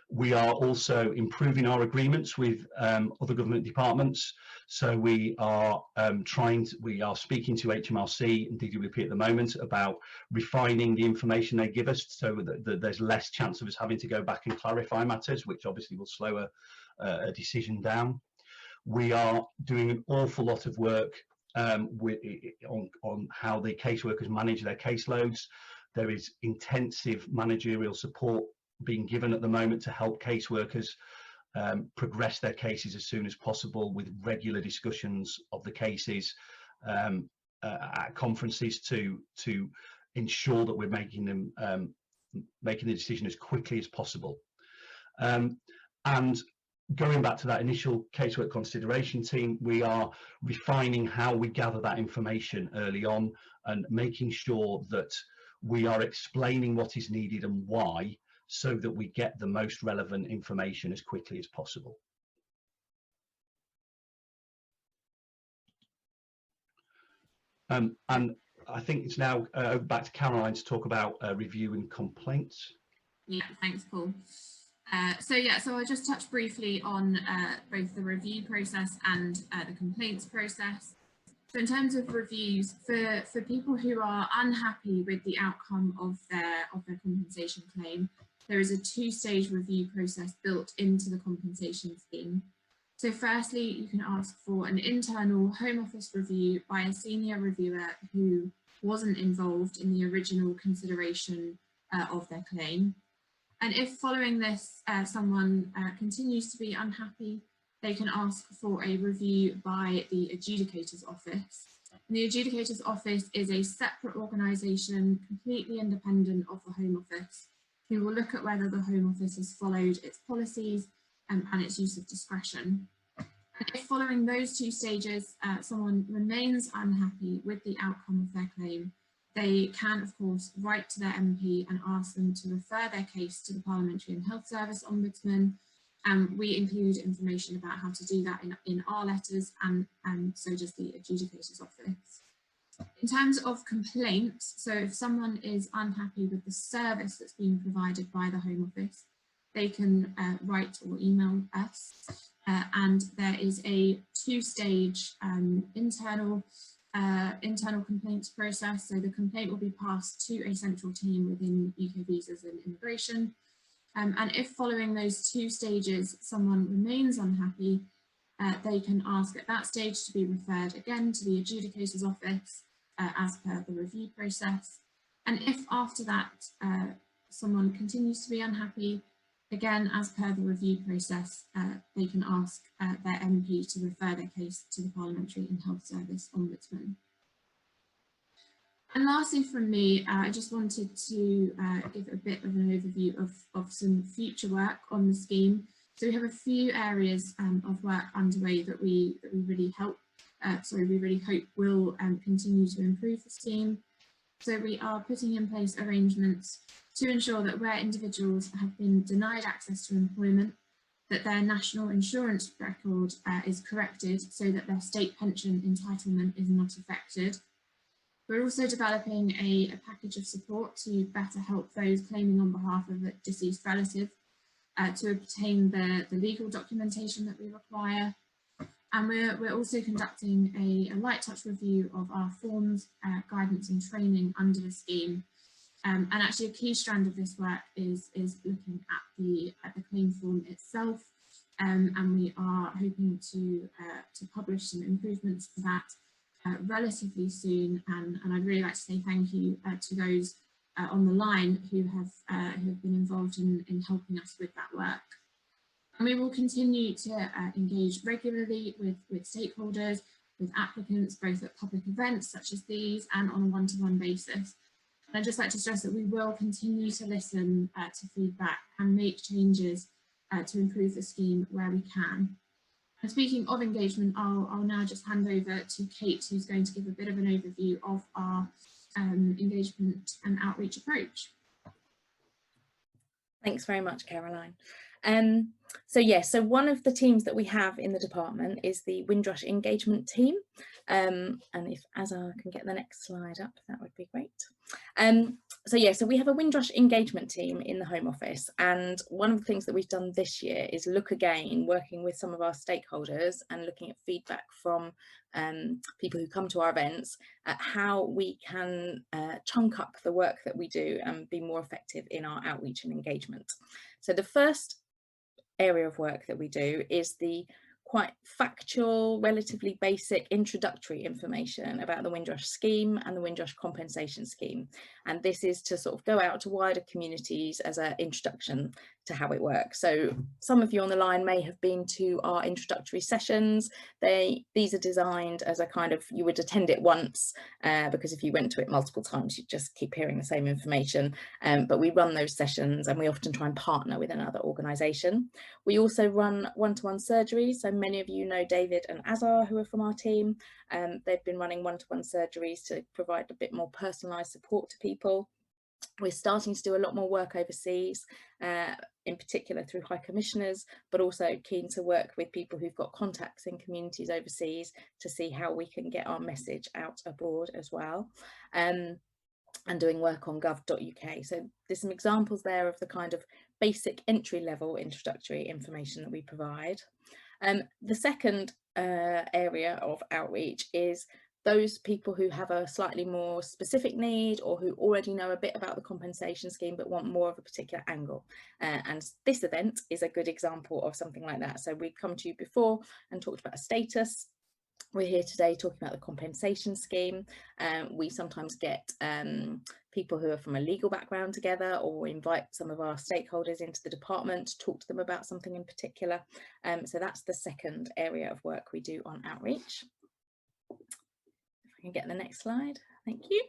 We are also improving our agreements with other government departments. So we are speaking to HMRC and DWP at the moment about refining the information they give us, so that there's less chance of us having to go back and clarify matters, which obviously will slow a decision down. We are doing an awful lot of work on how the caseworkers manage their caseloads. There is intensive managerial support being given at the moment to help caseworkers progress their cases as soon as possible, with regular discussions of the cases at conferences to ensure that we're making the decision as quickly as possible. And going back to that initial casework consideration team, we are refining how we gather that information early on and making sure that we are explaining what is needed and why, so that we get the most relevant information as quickly as possible. And I think it's now back to Caroline to talk about review and complaints. Yeah, thanks, Paul. So I'll just touch briefly on both the review process and the complaints process. So in terms of reviews, for people who are unhappy with the outcome of their compensation claim, there is a two-stage review process built into the compensation scheme. So firstly, you can ask for an internal Home Office review by a senior reviewer who wasn't involved in the original consideration of their claim. And if following this, someone continues to be unhappy, they can ask for a review by the Adjudicator's Office. And the Adjudicator's Office is a separate organisation, completely independent of the Home Office, who will look at whether the Home Office has followed its policies and its use of discretion. And if following those two stages, someone remains unhappy with the outcome of their claim, they can, of course, write to their MP and ask them to refer their case to the Parliamentary and Health Service Ombudsman. We include information about how to do that in our letters, and so does the Adjudicator's Office. In terms of complaints, so if someone is unhappy with the service that's being provided by the Home Office, they can write or email us, and there is a two-stage internal internal complaints process. So the complaint will be passed to a central team within UK Visas and Immigration. And if following those 2 stages, someone remains unhappy, they can ask at that stage to be referred again to the adjudicator's office as per the review process. And if after that someone continues to be unhappy, again, as per the review process, they can ask their MP to refer their case to the Parliamentary and Health Service Ombudsman. And lastly from me, I just wanted to give a bit of an overview of some future work on the scheme. So we have a few areas of work underway that we really hope will continue to improve the scheme. So we are putting in place arrangements to ensure that where individuals have been denied access to employment, that their national insurance record is corrected so that their state pension entitlement is not affected. We're also developing a package of support to better help those claiming on behalf of a deceased relative to obtain the legal documentation that we require. And we're also conducting a light touch review of our forms, guidance and training under the scheme. And actually a key strand of this work is looking at the claim form itself. And we are hoping to publish some improvements for that relatively soon, and I'd really like to say thank you to those on the line who have been involved in helping us with that work. And we will continue to engage regularly with stakeholders, with applicants, both at public events such as these and on a one-to-one basis. And I'd just like to stress that we will continue to listen to feedback and make changes to improve the scheme where we can. And speaking of engagement, I'll now just hand over to Kate, who's going to give a bit of an overview of our engagement and outreach approach. Thanks very much, Caroline. So one of the teams that we have in the department is the Windrush engagement team. And if Azar can get the next slide up, that would be great. So we have a Windrush engagement team in the Home Office, and one of the things that we've done this year is look again, working with some of our stakeholders and looking at feedback from people who come to our events, at how we can chunk up the work that we do and be more effective in our outreach and engagement. So the first area of work that we do is the quite factual, relatively basic introductory information about the Windrush scheme and the Windrush compensation scheme. And this is to sort of go out to wider communities as an introduction to how it works. So some of you on the line may have been to our introductory sessions. These are designed as a kind of, you would attend it once, because if you went to it multiple times, you'd just keep hearing the same information. But we run those sessions and we often try and partner with another organisation. We also run one-to-one surgeries. So many of you know David and Azar, who are from our team. They've been running one-to-one surgeries to provide a bit more personalised support to people. We're starting to do a lot more work overseas, in particular through High Commissioners, but also keen to work with people who've got contacts in communities overseas to see how we can get our message out abroad as well. And doing work on gov.uk. So there's some examples there of the kind of basic entry-level introductory information that we provide. The second area of outreach is those people who have a slightly more specific need or who already know a bit about the compensation scheme but want more of a particular angle. And this event is a good example of something like that. So we've come to you before and talked about a status. We're here today talking about the compensation scheme. We sometimes get people who are from a legal background together, or invite some of our stakeholders into the department to talk to them about something in particular. So that's the second area of work we do on outreach. If I can get the next slide. Thank you.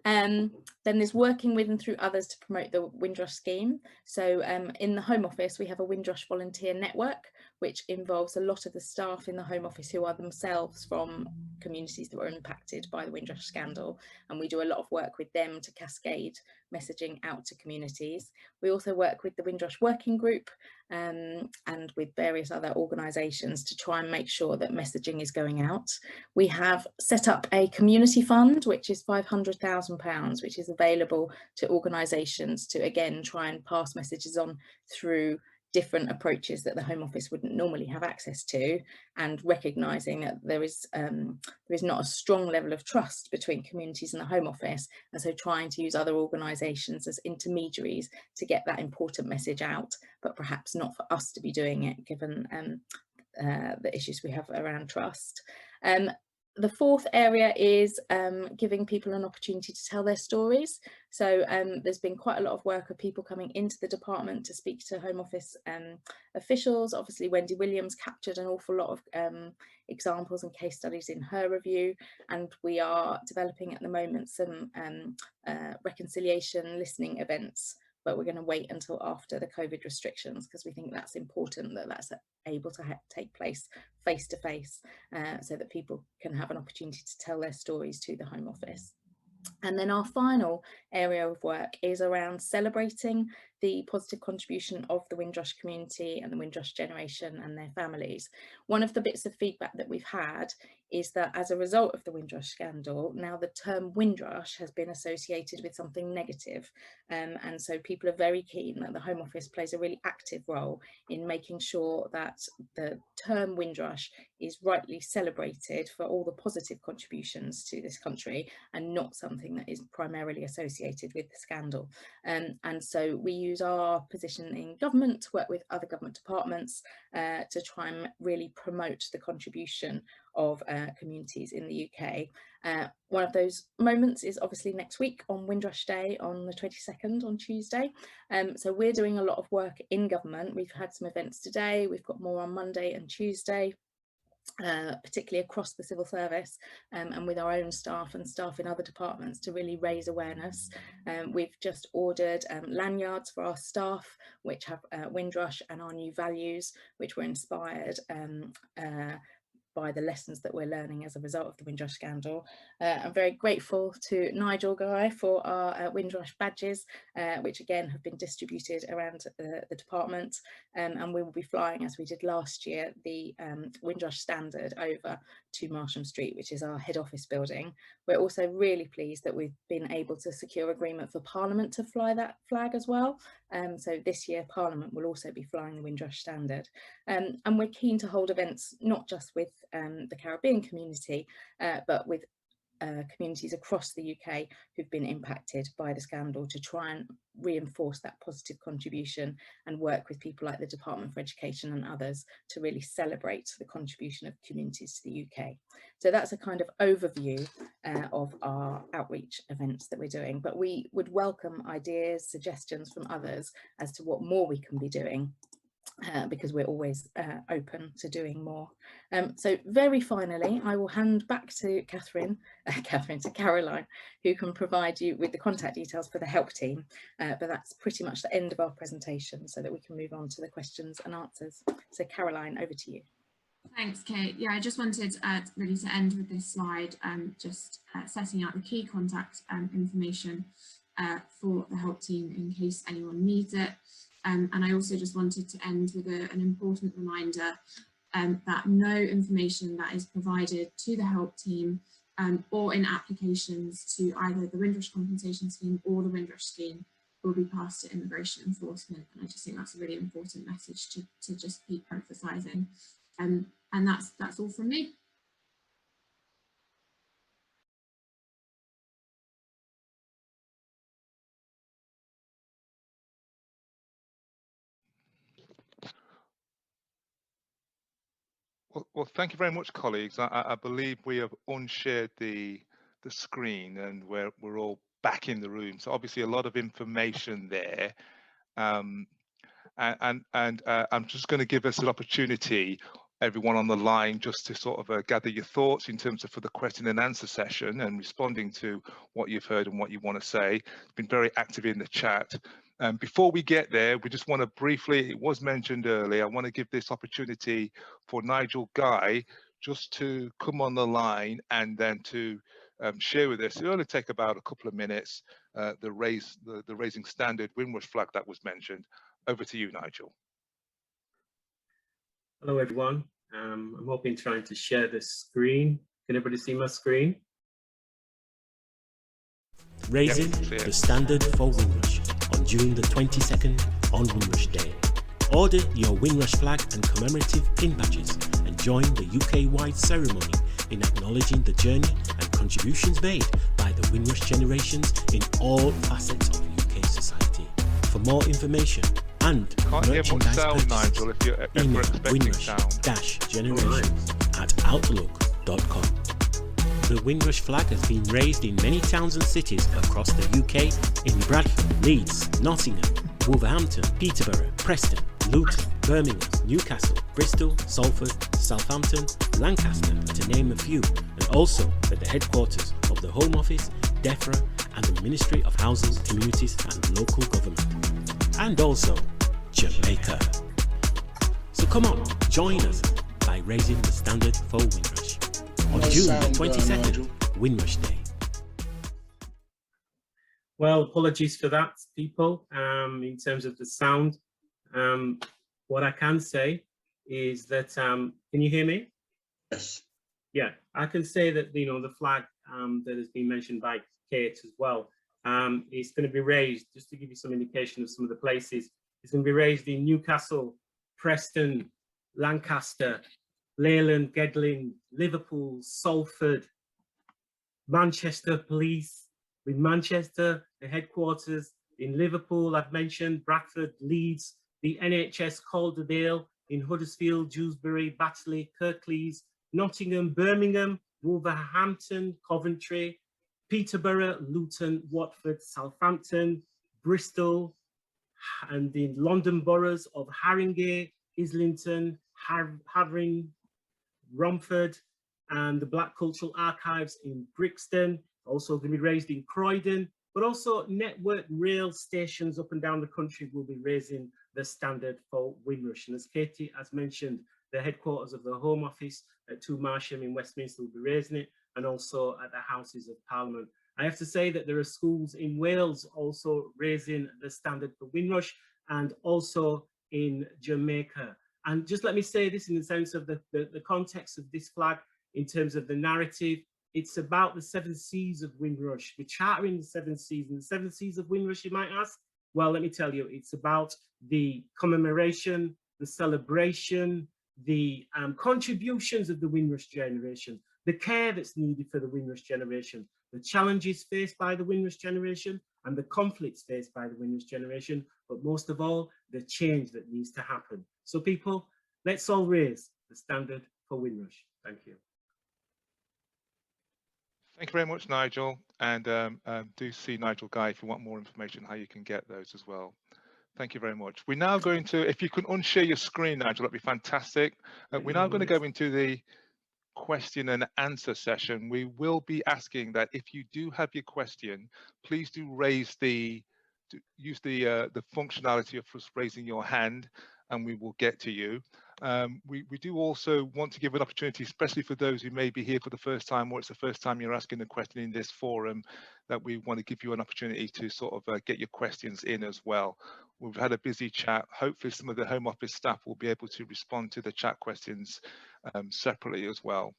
Then there's working with and through others to promote the Windrush scheme. So in the Home Office, we have a Windrush volunteer network, which involves a lot of the staff in the Home Office who are themselves from communities that were impacted by the Windrush scandal. And we do a lot of work with them to cascade messaging out to communities. We also work with the Windrush Working Group and with various other organisations to try and make sure that messaging is going out. We have set up a community fund, which is £500,000, which is available to organisations to, again, try and pass messages on through different approaches that the Home Office wouldn't normally have access to, and recognising that there is not a strong level of trust between communities and the Home Office, and so trying to use other organisations as intermediaries to get that important message out, but perhaps not for us to be doing it given the issues we have around trust. The fourth area is giving people an opportunity to tell their stories. So there's been quite a lot of work of people coming into the department to speak to Home Office officials. Obviously, Wendy Williams captured an awful lot of examples and case studies in her review, and we are developing at the moment some reconciliation listening events, but we're going to wait until after the COVID restrictions, because we think that's important that that's able to take place face to face, so that people can have an opportunity to tell their stories to the Home Office. And then our final area of work is around celebrating the positive contribution of the Windrush community and the Windrush generation and their families. One of the bits of feedback that we've had is that as a result of the Windrush scandal, now the term Windrush has been associated with something negative. And so people are very keen that the Home Office plays a really active role in making sure that the term Windrush is rightly celebrated for all the positive contributions to this country, and not something that is primarily associated with the scandal. And so we use our position in government to work with other government departments to try and really promote the contribution of communities in the UK. One of those moments is obviously next week on Windrush Day on the 22nd, on Tuesday. So we're doing a lot of work in government. We've had some events today, we've got more on Monday and Tuesday. Particularly across the civil service, and with our own staff and staff in other departments to really raise awareness. We've just ordered lanyards for our staff which have Windrush and our new values, which were inspired by the lessons that we're learning as a result of the Windrush scandal. I'm very grateful to Nigel Guy for our Windrush badges, which again have been distributed around the department, and we will be flying, as we did last year, the Windrush standard over to Marsham Street, which is our head office building. We're also really pleased that we've been able to secure agreement for Parliament to fly that flag as well. So this year Parliament will also be flying the Windrush standard. And we're keen to hold events not just with the Caribbean community, but with communities across the UK who've been impacted by the scandal, to try and reinforce that positive contribution and work with people like the Department for Education and others to really celebrate the contribution of communities to the UK. So that's a kind of overview of our outreach events that we're doing, but we would welcome ideas, suggestions from others as to what more we can be doing. Because we're always open to doing more. So very finally, I will hand back to Caroline, who can provide you with the contact details for the help team. But that's pretty much the end of our presentation, so that we can move on to the questions and answers. So Caroline, over to you. Thanks, Kate. Yeah, I just wanted really to end with this slide, just setting out the key contact information for the help team in case anyone needs it. And I also just wanted to end with an important reminder that no information that is provided to the help team or in applications to either the Windrush Compensation Scheme or the Windrush Scheme will be passed to immigration enforcement. And I just think that's a really important message to just keep emphasising. And that's all from me. Well, thank you very much, colleagues. I believe we have unshared the screen, and we're all back in the room. So obviously a lot of information there. And I'm just going to give us an opportunity, everyone on the line, just to sort of gather your thoughts in terms of for the question and answer session and responding to what you've heard and what you want to say. It's been very active in the chat. Before we get there, we just want to briefly, it was mentioned earlier, I want to give this opportunity for Nigel Guy just to come on the line and then to share with us. It'll only take about a couple of minutes, the Raising Standard Windrush flag that was mentioned. Over to you, Nigel. Hello, everyone. I'm trying to share the screen. Can everybody see my screen? Raising the standard for Windrush on June the 22nd on Windrush Day. Order your Windrush flag and commemorative pin badges and join the UK-wide ceremony in acknowledging the journey and contributions made by the Windrush generations in all facets of UK society. For more information and merchandise purchases, Nigel, if you're email expecting sound. windrush-generations@outlook.com. The Windrush flag has been raised in many towns and cities across the UK in Bradford, Leeds, Nottingham, Wolverhampton, Peterborough, Preston, Luton, Birmingham, Newcastle, Bristol, Salford, Southampton, Lancaster, to name a few, and also at the headquarters of the Home Office, DEFRA, and the Ministry of Housing, Communities and Local Government. And also Jamaica. So come on, join us by raising the standard for Windrush on June the 22nd, Windrush Day. Well, apologies for that, people, in terms of the sound. What I can say is that, can you hear me? Yes. Yeah, I can say that, you know, the flag that has been mentioned by Kate as well, is going to be raised, just to give you some indication of some of the places, it's going to be raised in Newcastle, Preston, Lancaster, Leyland, Gedling, Liverpool, Salford, Manchester Police, with Manchester, the headquarters, in Liverpool, I've mentioned, Bradford, Leeds, the NHS Calderdale, in Huddersfield, Dewsbury, Batley, Kirklees, Nottingham, Birmingham, Wolverhampton, Coventry, Peterborough, Luton, Watford, Southampton, Bristol, and the London boroughs of Haringey, Islington, Havering, Romford, and the Black Cultural Archives in Brixton, also going to be raised in Croydon, but also network rail stations up and down the country will be raising the standard for Windrush. And as Katie has mentioned, the headquarters of the Home Office at 2 Marsham in Westminster will be raising it, and also at the Houses of Parliament. I have to say that there are schools in Wales also raising the standard for Windrush, and also in Jamaica. And just let me say this in the sense of the context of this flag, in terms of the narrative. It's about the 7 Seas of Windrush. We're chartering the 7 Seas, and the 7 Seas of Windrush, you might ask? Well, let me tell you, it's about the commemoration, the celebration, the contributions of the Windrush generation, the care that's needed for the Windrush generation, the challenges faced by the Windrush generation, and the conflicts faced by the Windrush generation, but most of all, the change that needs to happen. So people, let's all raise the standard for Windrush. Thank you. Thank you very much, Nigel. And do see Nigel Guy if you want more information how you can get those as well. Thank you very much. We're now going to, if you can unshare your screen, Nigel, that'd be fantastic. We're now going to go into the question and answer session. We will be asking that if you do have your question, please do use the functionality of just raising your hand, and we will get to you. We do also want to give an opportunity, especially for those who may be here for the first time, or it's the first time you're asking a question in this forum, that we want to give you an opportunity to sort of get your questions in as well. We've had a busy chat. Hopefully some of the Home Office staff will be able to respond to the chat questions separately as well.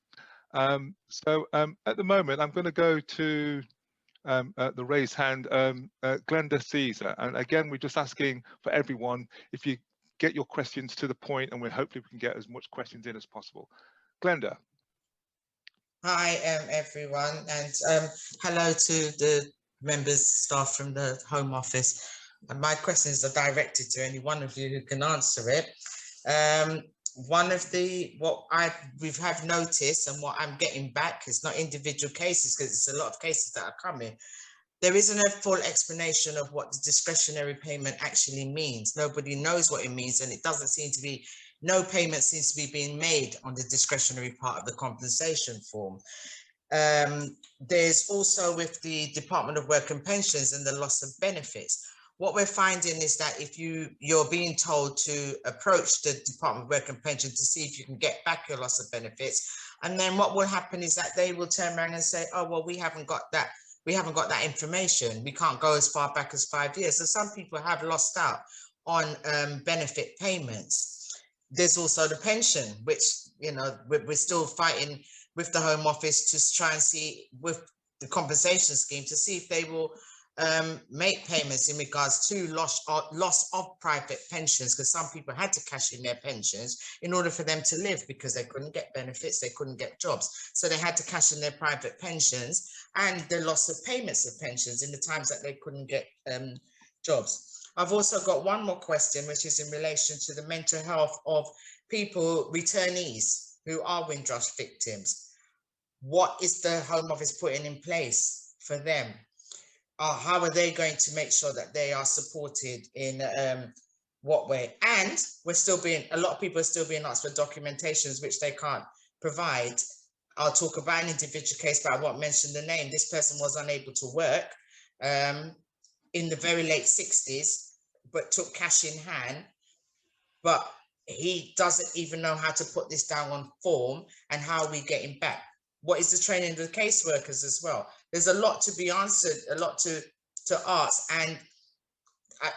So at the moment, I'm going to go to the raised hand, Glenda Caesar. And again, we're just asking for everyone, if you get your questions to the point, and hopefully we can get as much questions in as possible. Glenda. Hi, everyone, and hello to the members, staff from the Home Office. And my questions are directed to any one of you who can answer it. One of what we have noticed, and what I'm getting back, is not individual cases, because it's a lot of cases that are coming. There isn't a full explanation of what the discretionary payment actually means. Nobody knows what it means, and it doesn't seem to be, no payment seems to be being made on the discretionary part of the compensation form. There's also with the Department of Work and Pensions and the loss of benefits. What we're finding is that if you're being told to approach the Department of Work and Pension to see if you can get back your loss of benefits, and then what will happen is that they will turn around and say, oh, well, we haven't got that information. We can't go as far back as 5 years. So some people have lost out on benefit payments. There's also the pension, which, you know, we're still fighting with the Home Office to try and see with the compensation scheme to see if they will make payments in regards to loss of private pensions, because some people had to cash in their pensions in order for them to live, because they couldn't get benefits, they couldn't get jobs. So they had to cash in their private pensions, and the loss of payments of pensions in the times that they couldn't get jobs. I've also got one more question, which is in relation to the mental health of people, returnees who are Windrush victims. What is the Home Office putting in place for them? How are they going to make sure that they are supported in what way? And we're still being, a lot of people are still being asked for documentations which they can't provide. I'll talk about an individual case, but I won't mention the name. This person was unable to work in the very late 60s, but took cash in hand. But he doesn't even know how to put this down on form and how we get him back. What is the training of the caseworkers as well? There's a lot to be answered, a lot to ask. And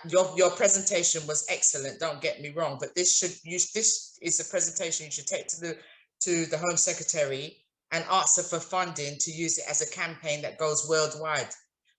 your presentation was excellent, don't get me wrong, but this is a presentation you should take to the Home Secretary and ask her for funding to use it as a campaign that goes worldwide,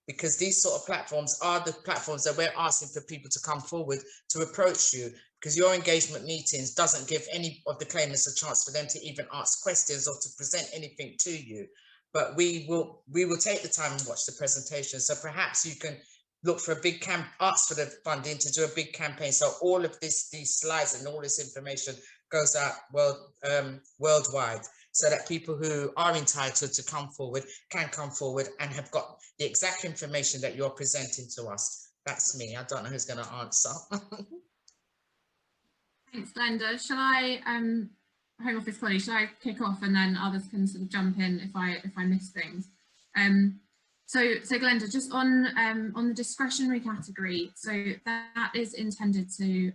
because these sort of platforms are the platforms that we're asking for people to come forward to approach you, because your engagement meetings doesn't give any of the claimants a chance for them to even ask questions or to present anything to you. But we will take the time and watch the presentation. So perhaps you can look for a big ask for the funding to do a big campaign. So all of these slides and all this information goes out worldwide, so that people who are entitled to come forward can come forward and have got the exact information that you're presenting to us. That's me. I don't know who's going to answer. Thanks, Glenda. Shall I, Home Office colleague, shall I kick off and then others can sort of jump in if I miss things? So Glenda, just on the discretionary category, so that is intended to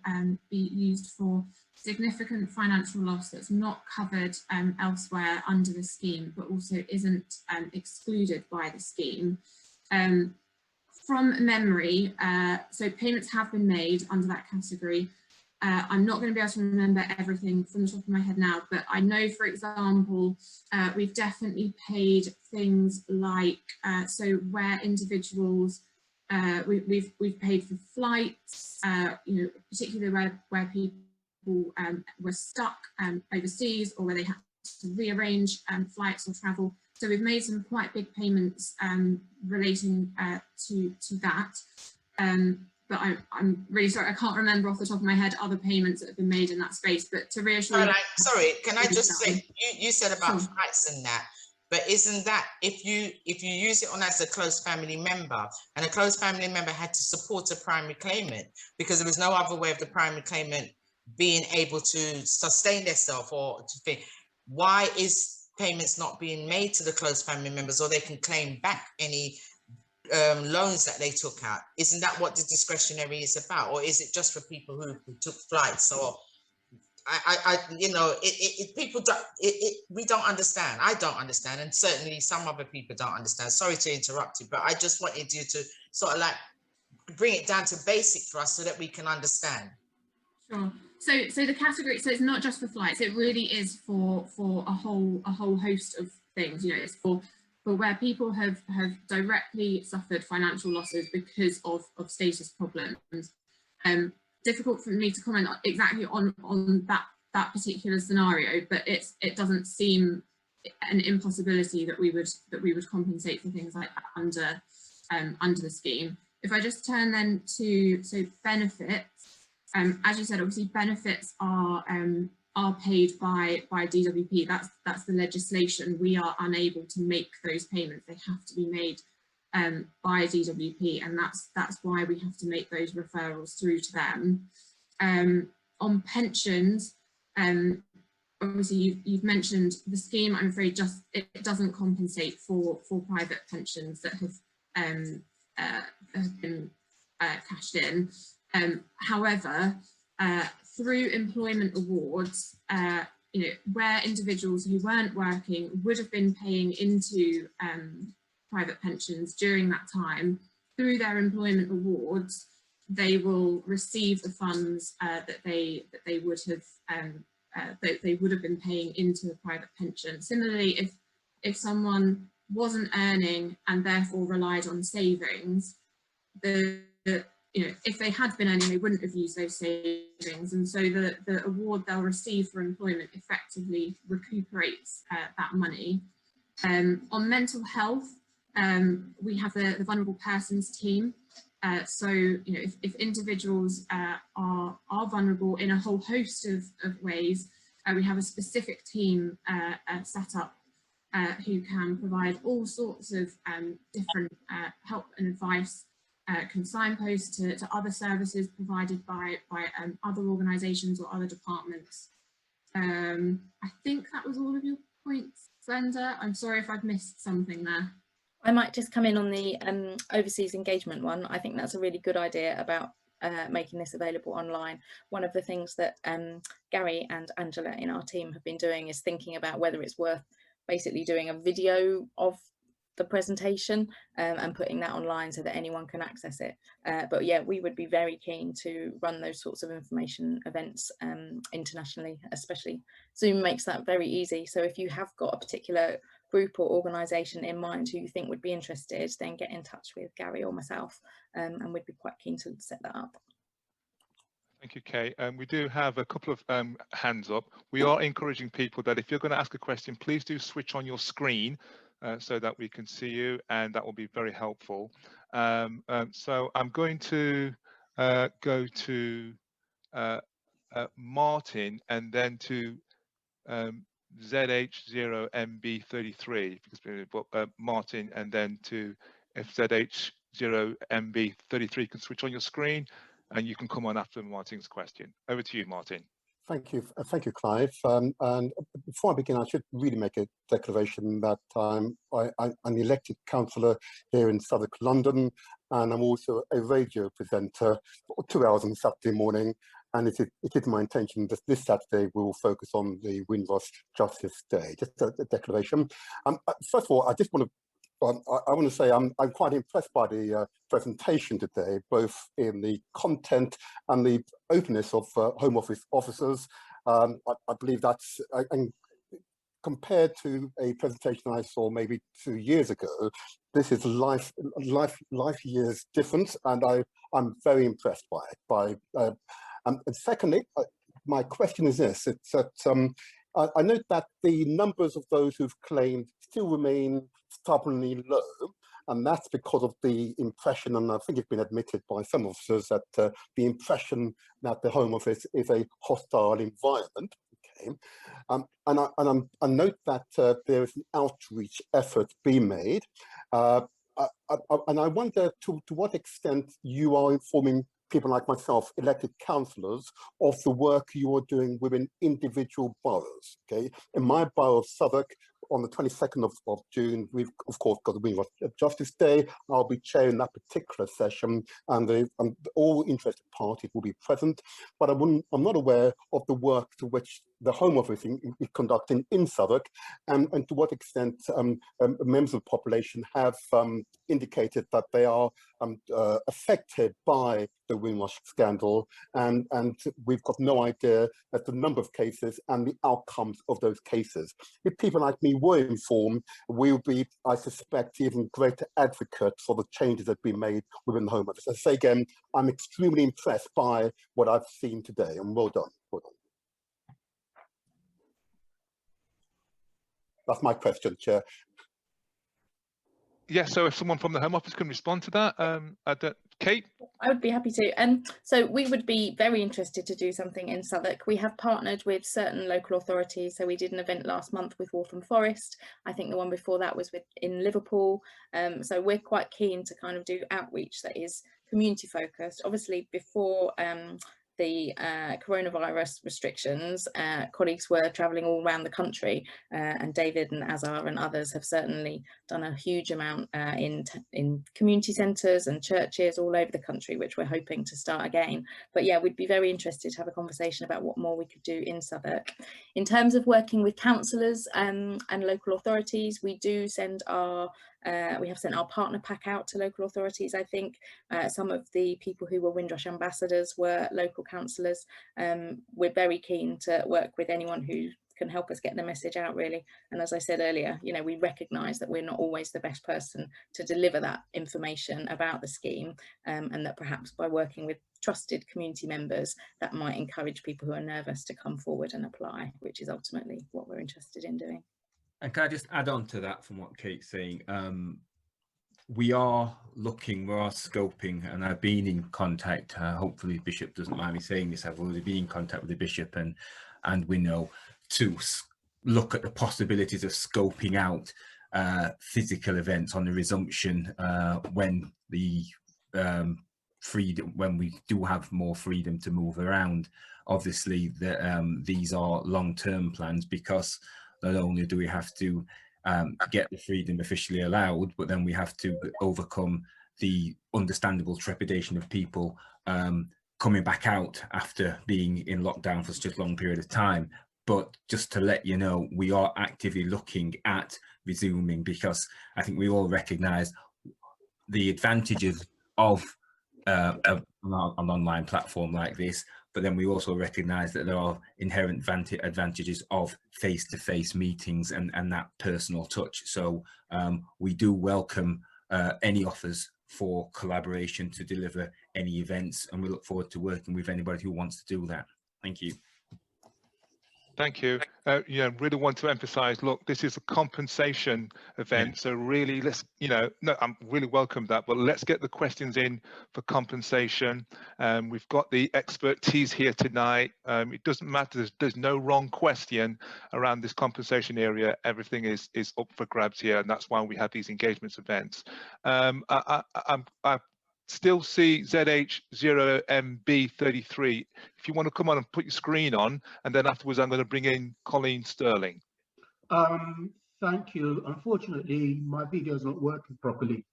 be used for significant financial loss that's not covered elsewhere under the scheme, but also isn't excluded by the scheme. From memory, so payments have been made under that category. I'm not going to be able to remember everything from the top of my head now, but I know, for example, we've definitely paid things like, so where individuals, we've paid for flights, you know, particularly where people were stuck overseas, or where they had to rearrange flights or travel. So we've made some quite big payments relating to that. But I'm really sorry, I can't remember off the top of my head other payments that have been made in that space. But to reassure you, sorry, can I just say, you said about flights and that, but isn't that, if you use it on as a close family member, and a close family member had to support a primary claimant because there was no other way of the primary claimant being able to sustain themselves or to pay, why is payments not being made to the close family members, or they can claim back any loans that they took out? Isn't that what the discretionary is about, or is it just for people who took flights? Or you know, people don't, we don't understand. I don't understand, and certainly some other people don't understand. Sorry to interrupt you, but I just wanted you to sort of like bring it down to basic for us so that we can understand. Sure. So the category, so it's not just for flights, it really is for a whole host of things. You know, it's for where people have directly suffered financial losses because of status problems. Difficult for me to comment exactly on that particular scenario, but it doesn't seem an impossibility that we would compensate for things like that under the scheme. If I just turn then to benefits, as you said, obviously benefits are paid by DWP. That's the legislation. We are unable to make those payments. They have to be made by DWP, and that's why we have to make those referrals through to them. On pensions, obviously you've mentioned the scheme. I'm afraid it doesn't compensate for private pensions that have been cashed in. However, through employment awards, you know, where individuals who weren't working would have been paying into private pensions during that time, through their employment awards, they will receive the funds that they would have been paying into a private pension. Similarly, if someone wasn't earning and therefore relied on savings, if they had been earning, they wouldn't have used those savings, and so the award they'll receive for employment effectively recuperates that money. On mental health, we have the vulnerable persons team. So if individuals are vulnerable in a whole host of ways, we have a specific team set up who can provide all sorts of different help and advice, can signpost to other services provided by other organisations or other departments. I think that was all of your points, Glenda. I'm sorry if I've missed something there. I might just come in on the overseas engagement one. I think that's a really good idea about making this available online. One of the things that Gary and Angela in our team have been doing is thinking about whether it's worth basically doing a video of the presentation and putting that online so that anyone can access it. But yeah, we would be very keen to run those sorts of information events internationally, especially Zoom makes that very easy. So if you have got a particular group or organisation in mind who you think would be interested, then get in touch with Gary or myself and we'd be quite keen to set that up. Thank you, Kay. We do have a couple of hands up. We are encouraging people that if you're going to ask a question, please do switch on your screen so that we can see you, and that will be very helpful. So I'm going to go to Martin and then to ZH0MB33, because Martin and then to if ZH0MB33 can switch on your screen, and you can come on after Martin's question. Over to you, Martin. Thank you, Clive. And before I begin, I should really make a declaration that I'm an elected councillor here in Southwark, London, and I'm also a radio presenter for 2 hours on Saturday morning. And it is my intention that this Saturday we will focus on the Windrush Justice Day. Just a declaration. First of all, I just want to I want to say I'm quite impressed by the presentation today, both in the content and the openness of Home Office officers. I believe that's, and compared to a presentation I saw maybe 2 years ago, this is life years different, and I'm very impressed by it. And secondly, my question is this: it's that I note that the numbers of those who've claimed still remain stubbornly low, and that's because of the impression, and I think it's been admitted by some officers, that the impression that the Home Office is a hostile environment. Okay, and I note that there is an outreach effort being made, and I wonder to what extent you are informing people like myself, elected councillors, of the work you are doing within individual boroughs. Okay, in my borough of Southwark, on the 22nd of June, we've of course got the Windrush Justice Day. I'll be chairing that particular session, and all interested parties will be present. But I'm not aware of the work to which the Home Office is conducting in Southwark, and to what extent members of the population have indicated that they are affected by the Windrush scandal, and we've got no idea as to the number of cases and the outcomes of those cases. If people like me were informed, we'll be, I suspect, even greater advocates for the changes that have been made within the Home Office. As I say again, I'm extremely impressed by what I've seen today, and well done. Well done. That's my question, Chair. Yeah, so if someone from the Home Office can respond to that, Kate? I would be happy to. So we would be very interested to do something in Southwark. We have partnered with certain local authorities. So we did an event last month with Waltham Forest. I think the one before that was in Liverpool. So we're quite keen to kind of do outreach that is community focused. Obviously, before the coronavirus restrictions, colleagues were travelling all around the country, and David and Azar and others have certainly done a huge amount in community centres and churches all over the country, which we're hoping to start again. But yeah, we'd be very interested to have a conversation about what more we could do in Southwark. In terms of working with councillors and local authorities, we do send our we have sent our partner pack out to local authorities. I think some of the people who were Windrush ambassadors were local councillors. We're very keen to work with anyone who can help us get the message out, really. And as I said earlier, you know, we recognise that we're not always the best person to deliver that information about the scheme, and that perhaps by working with trusted community members, that might encourage people who are nervous to come forward and apply, which is ultimately what we're interested in doing. And can I just add on to that from what Kate's saying? We are scoping, and I've been in contact, hopefully Bishop doesn't mind me saying this, I've already been in contact with the Bishop and WNO to look at the possibilities of scoping out physical events on the resumption when the freedom, when we do have more freedom to move around. Obviously, these are long-term plans, because not only do we have to get the freedom officially allowed, but then we have to overcome the understandable trepidation of people coming back out after being in lockdown for such a long period of time. But just to let you know, we are actively looking at resuming, because I think we all recognise the advantages of an online platform like this, but then we also recognise that there are inherent advantages of face-to-face meetings and that personal touch. So we do welcome any offers for collaboration to deliver any events, and we look forward to working with anybody who wants to do that. Thank you. Thank you. Yeah, really want to emphasize, look, this is a compensation event. So really, let's, no, I'm really welcome that, but let's get the questions in for compensation. We've got the expertise here tonight. It doesn't matter, there's no wrong question around this compensation area. Everything is up for grabs here, and that's why we have these engagements events. I still see ZH0MB33. If you want to come on and put your screen on, and then afterwards I'm going to bring in Colleen Sterling. Thank you. Unfortunately, my video is not working properly,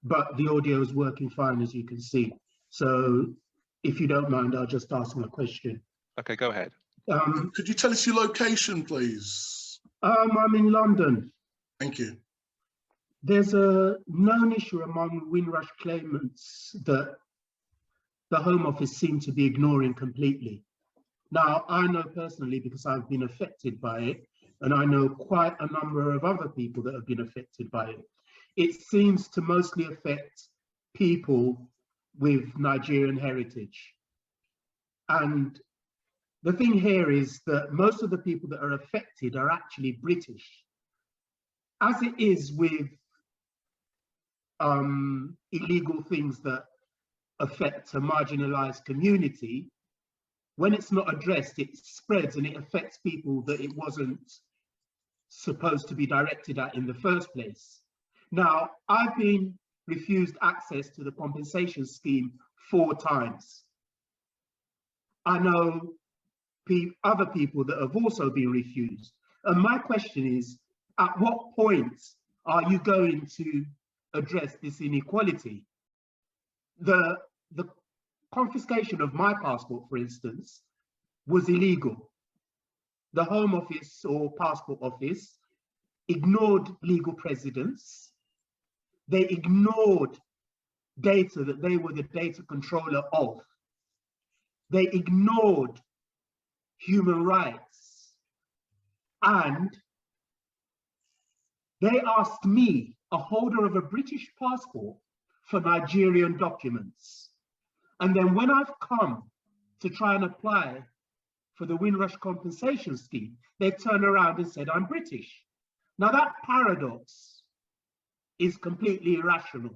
but the audio is working fine, as you can see. So if you don't mind, I'll just ask my question. Okay, go ahead. Could you tell us your location, please? I'm in London. Thank you. There's a known issue among Windrush claimants that the Home Office seem to be ignoring completely. Now, I know personally, because I've been affected by it, and I know quite a number of other people that have been affected by it. It seems to mostly affect people with Nigerian heritage. And the thing here is that most of the people that are affected are actually British. As it is with illegal things that affect a marginalized community, when it's not addressed, it spreads and it affects people that it wasn't supposed to be directed at in the first place. Now, I've been refused access to the compensation scheme 4 times. I know other people that have also been refused. And my question is, at what point are you going to address this inequality? The confiscation of my passport, for instance, was illegal. The Home Office or Passport Office ignored legal precedents. They ignored data that they were the data controller of. They ignored human rights. And they asked me, a holder of a British passport, for Nigerian documents. And then when I've come to try and apply for the Windrush compensation scheme, they turn around and said, I'm British. Now that paradox is completely irrational.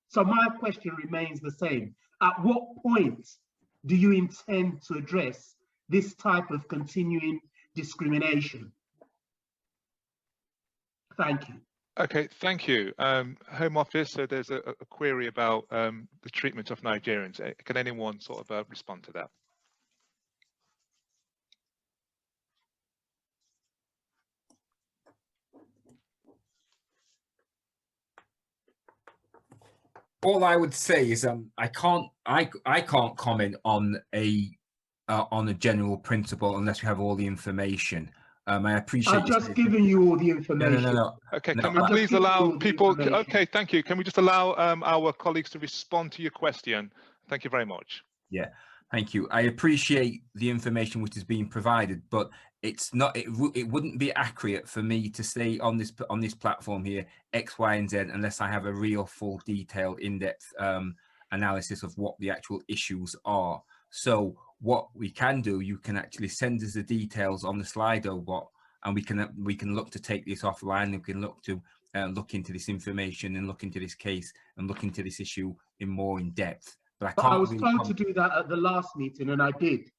So my question remains the same. At what point do you intend to address this type of continuing discrimination? Thank you. Okay, thank you. Home Office, so there's a query about the treatment of Nigerians. Can anyone sort of respond to that? All I would say is I can't comment on a general principle unless we have all the information. I appreciate. I've just given you all the information. No. Okay, can we please allow people? Okay, thank you. Can we just allow our colleagues to respond to your question? Thank you very much. Yeah. Thank you. I appreciate the information which is being provided, but it's not. It wouldn't be accurate for me to say on this platform here X, Y, and Z unless I have a real, full, detailed, in-depth analysis of what the actual issues are. So what we can do, you can actually send us the details on the Slido bot, and we can look to take this offline. We can look to look into this information and look into this case and look into this issue more in depth. But I was told to do that at the last meeting, and I did.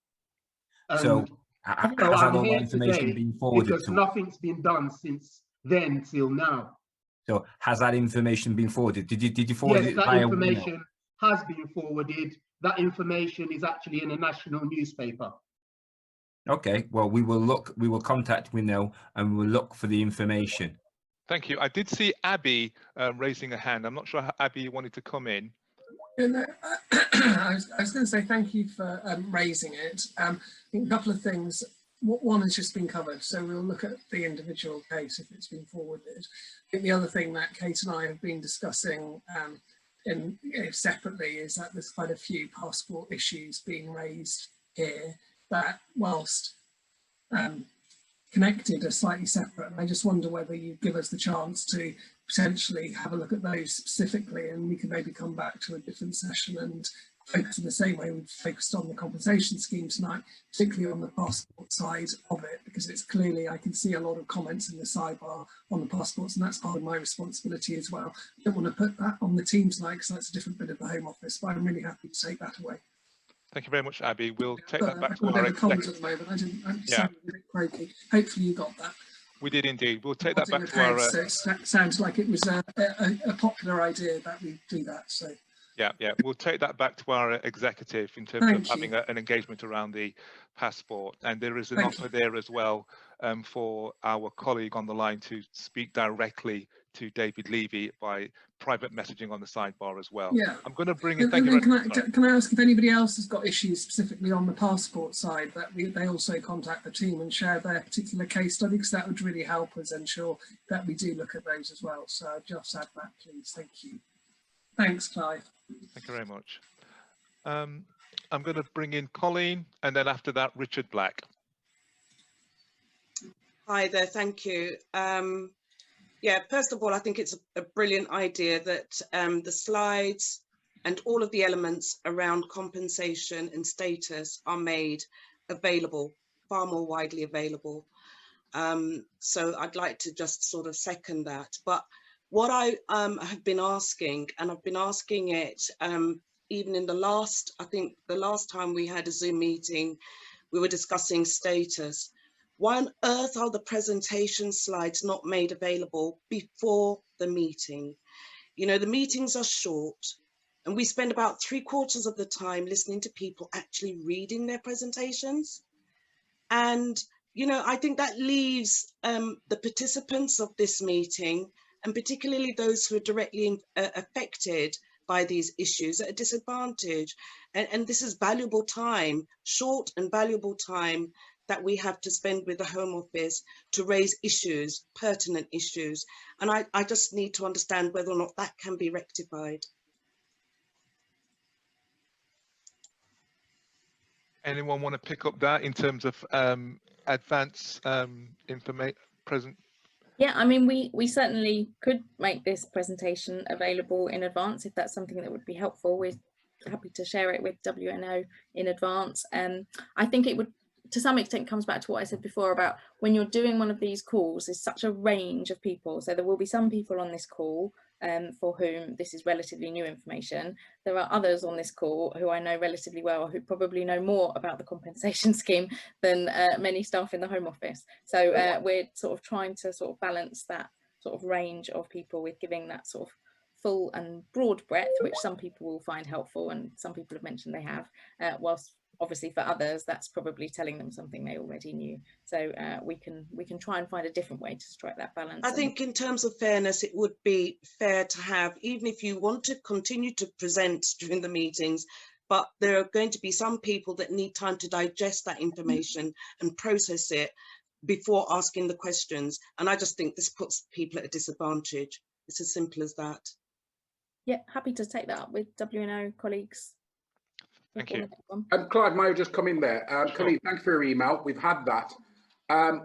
So has all that information been forwarded because to? Nothing's been done since then till now. So has that information been forwarded? Did you forward yes, it that via information WNO? has been forwarded. That information is actually in a national newspaper. Okay, well, we will contact WNO and we will look for the information. Thank you. I did see Abby raising a hand. I'm not sure how Abby wanted to come in. I was going to say thank you for raising it. I think a couple of things. One has just been covered, so we'll look at the individual case if it's been forwarded. I think the other thing that Kate and I have been discussing separately is that there's quite a few passport issues being raised here that, whilst connected, are slightly separate. And I just wonder whether you give us the chance to potentially have a look at those specifically, and we can maybe come back to a different session and focus in the same way we've focused on the compensation scheme tonight, particularly on the passport side of it, because it's clearly, I can see a lot of comments in the sidebar on the passports, and that's part of my responsibility as well. I don't want to put that on the team tonight because that's a different bit of the Home Office, but I'm really happy to take that away. Thank you very much, Abby. We'll take that back to I our don't comment at the moment. I'm sounding a bit croaky. Hopefully you got that. We did indeed. We'll take that back to our. So it sounds like it was a popular idea that we do that. So. Yeah, we'll take that back to our executive in terms of having an engagement around the passport. And there is an offer there as well for our colleague on the line to speak directly to David Levy by private messaging on the sidebar as well. Yeah. I'm going to bring in. Can I ask if anybody else has got issues specifically on the passport side that they also contact the team and share their particular case study, because that would really help us ensure that we do look at those as well. So I'd just add that, please. Thank you. Thanks, Clive. Thank you very much. I'm going to bring in Colleen, and then after that, Richard Black. Hi there, thank you. Yeah, first of all, I think it's a brilliant idea that the slides and all of the elements around compensation and status are made available, far more widely available. So I'd like to just sort of second that. But what I have been asking, and I've been asking it even in the last, I think the last time we had a Zoom meeting, we were discussing status. Why on earth are the presentation slides not made available before the meeting? You know, the meetings are short and we spend about 3/4 of the time listening to people actually reading their presentations. And, you know, I think that leaves the participants of this meeting, and particularly those who are directly affected by these issues, at a disadvantage. And this is valuable time, short and valuable time, that we have to spend with the Home Office to raise issues, pertinent issues. And I just need to understand whether or not that can be rectified. Anyone want to pick up that in terms of advance information present? Yeah, I mean, we certainly could make this presentation available in advance if that's something that would be helpful. We're happy to share it with WNO in advance. I think it would, to some extent, comes back to what I said before about when you're doing one of these calls, there's such a range of people. So there will be some people on this call for whom this is relatively new information. There are others on this call who I know relatively well, who probably know more about the compensation scheme than many staff in the Home Office. So we're sort of trying to sort of balance that sort of range of people with giving that sort of full and broad breadth, which some people will find helpful, and some people have mentioned they have, whilst obviously for others that's probably telling them something they already knew. So we can try and find a different way to strike that balance. I think in terms of fairness, it would be fair to have, even if you want to continue to present during the meetings, but there are going to be some people that need time to digest that information and process it before asking the questions. And I just think this puts people at a disadvantage. It's as simple as that. Yeah, happy to take that up with WNO colleagues. Thank you. Clive, may I just come in there? Sure. Khalid, thank you for your email. We've had that.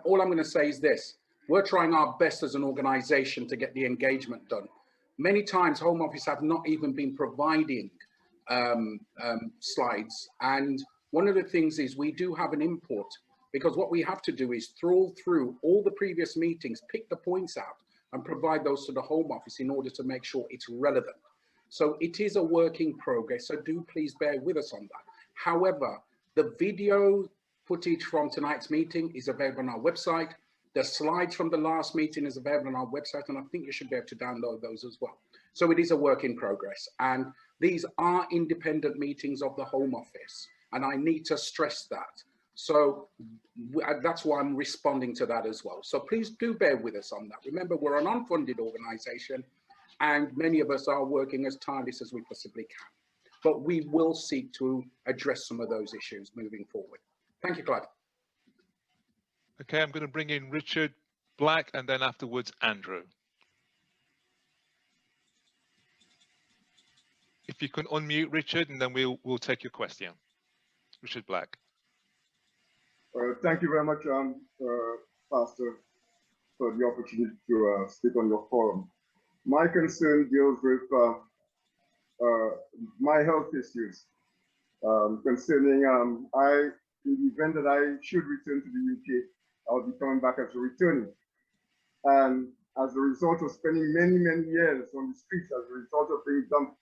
All I'm going to say is this. We're trying our best as an organisation to get the engagement done. Many times Home Office have not even been providing slides. And one of the things is we do have an input, because what we have to do is trawl through all the previous meetings, pick the points out and provide those to the Home Office in order to make sure it's relevant. So it is a work in progress, so do please bear with us on that. However, the video footage from tonight's meeting is available on our website. The slides from the last meeting is available on our website, and I think you should be able to download those as well. So it is a work in progress, and these are independent meetings of the Home Office, and I need to stress that. So that's why I'm responding to that as well. So please do bear with us on that. Remember, we're an unfunded organisation, and many of us are working as tireless as we possibly can. But we will seek to address some of those issues moving forward. Thank you, Clive. Okay, I'm going to bring in Richard Black and then afterwards Andrew. If you can unmute Richard, and then we'll take your question. Richard Black. Thank you very much, Pastor, for the opportunity to speak on your forum. My concern deals with my health issues concerning in the event that I should return to the UK, I'll be coming back as a returnee. And as a result of spending many, many years on the streets, as a result of being dumped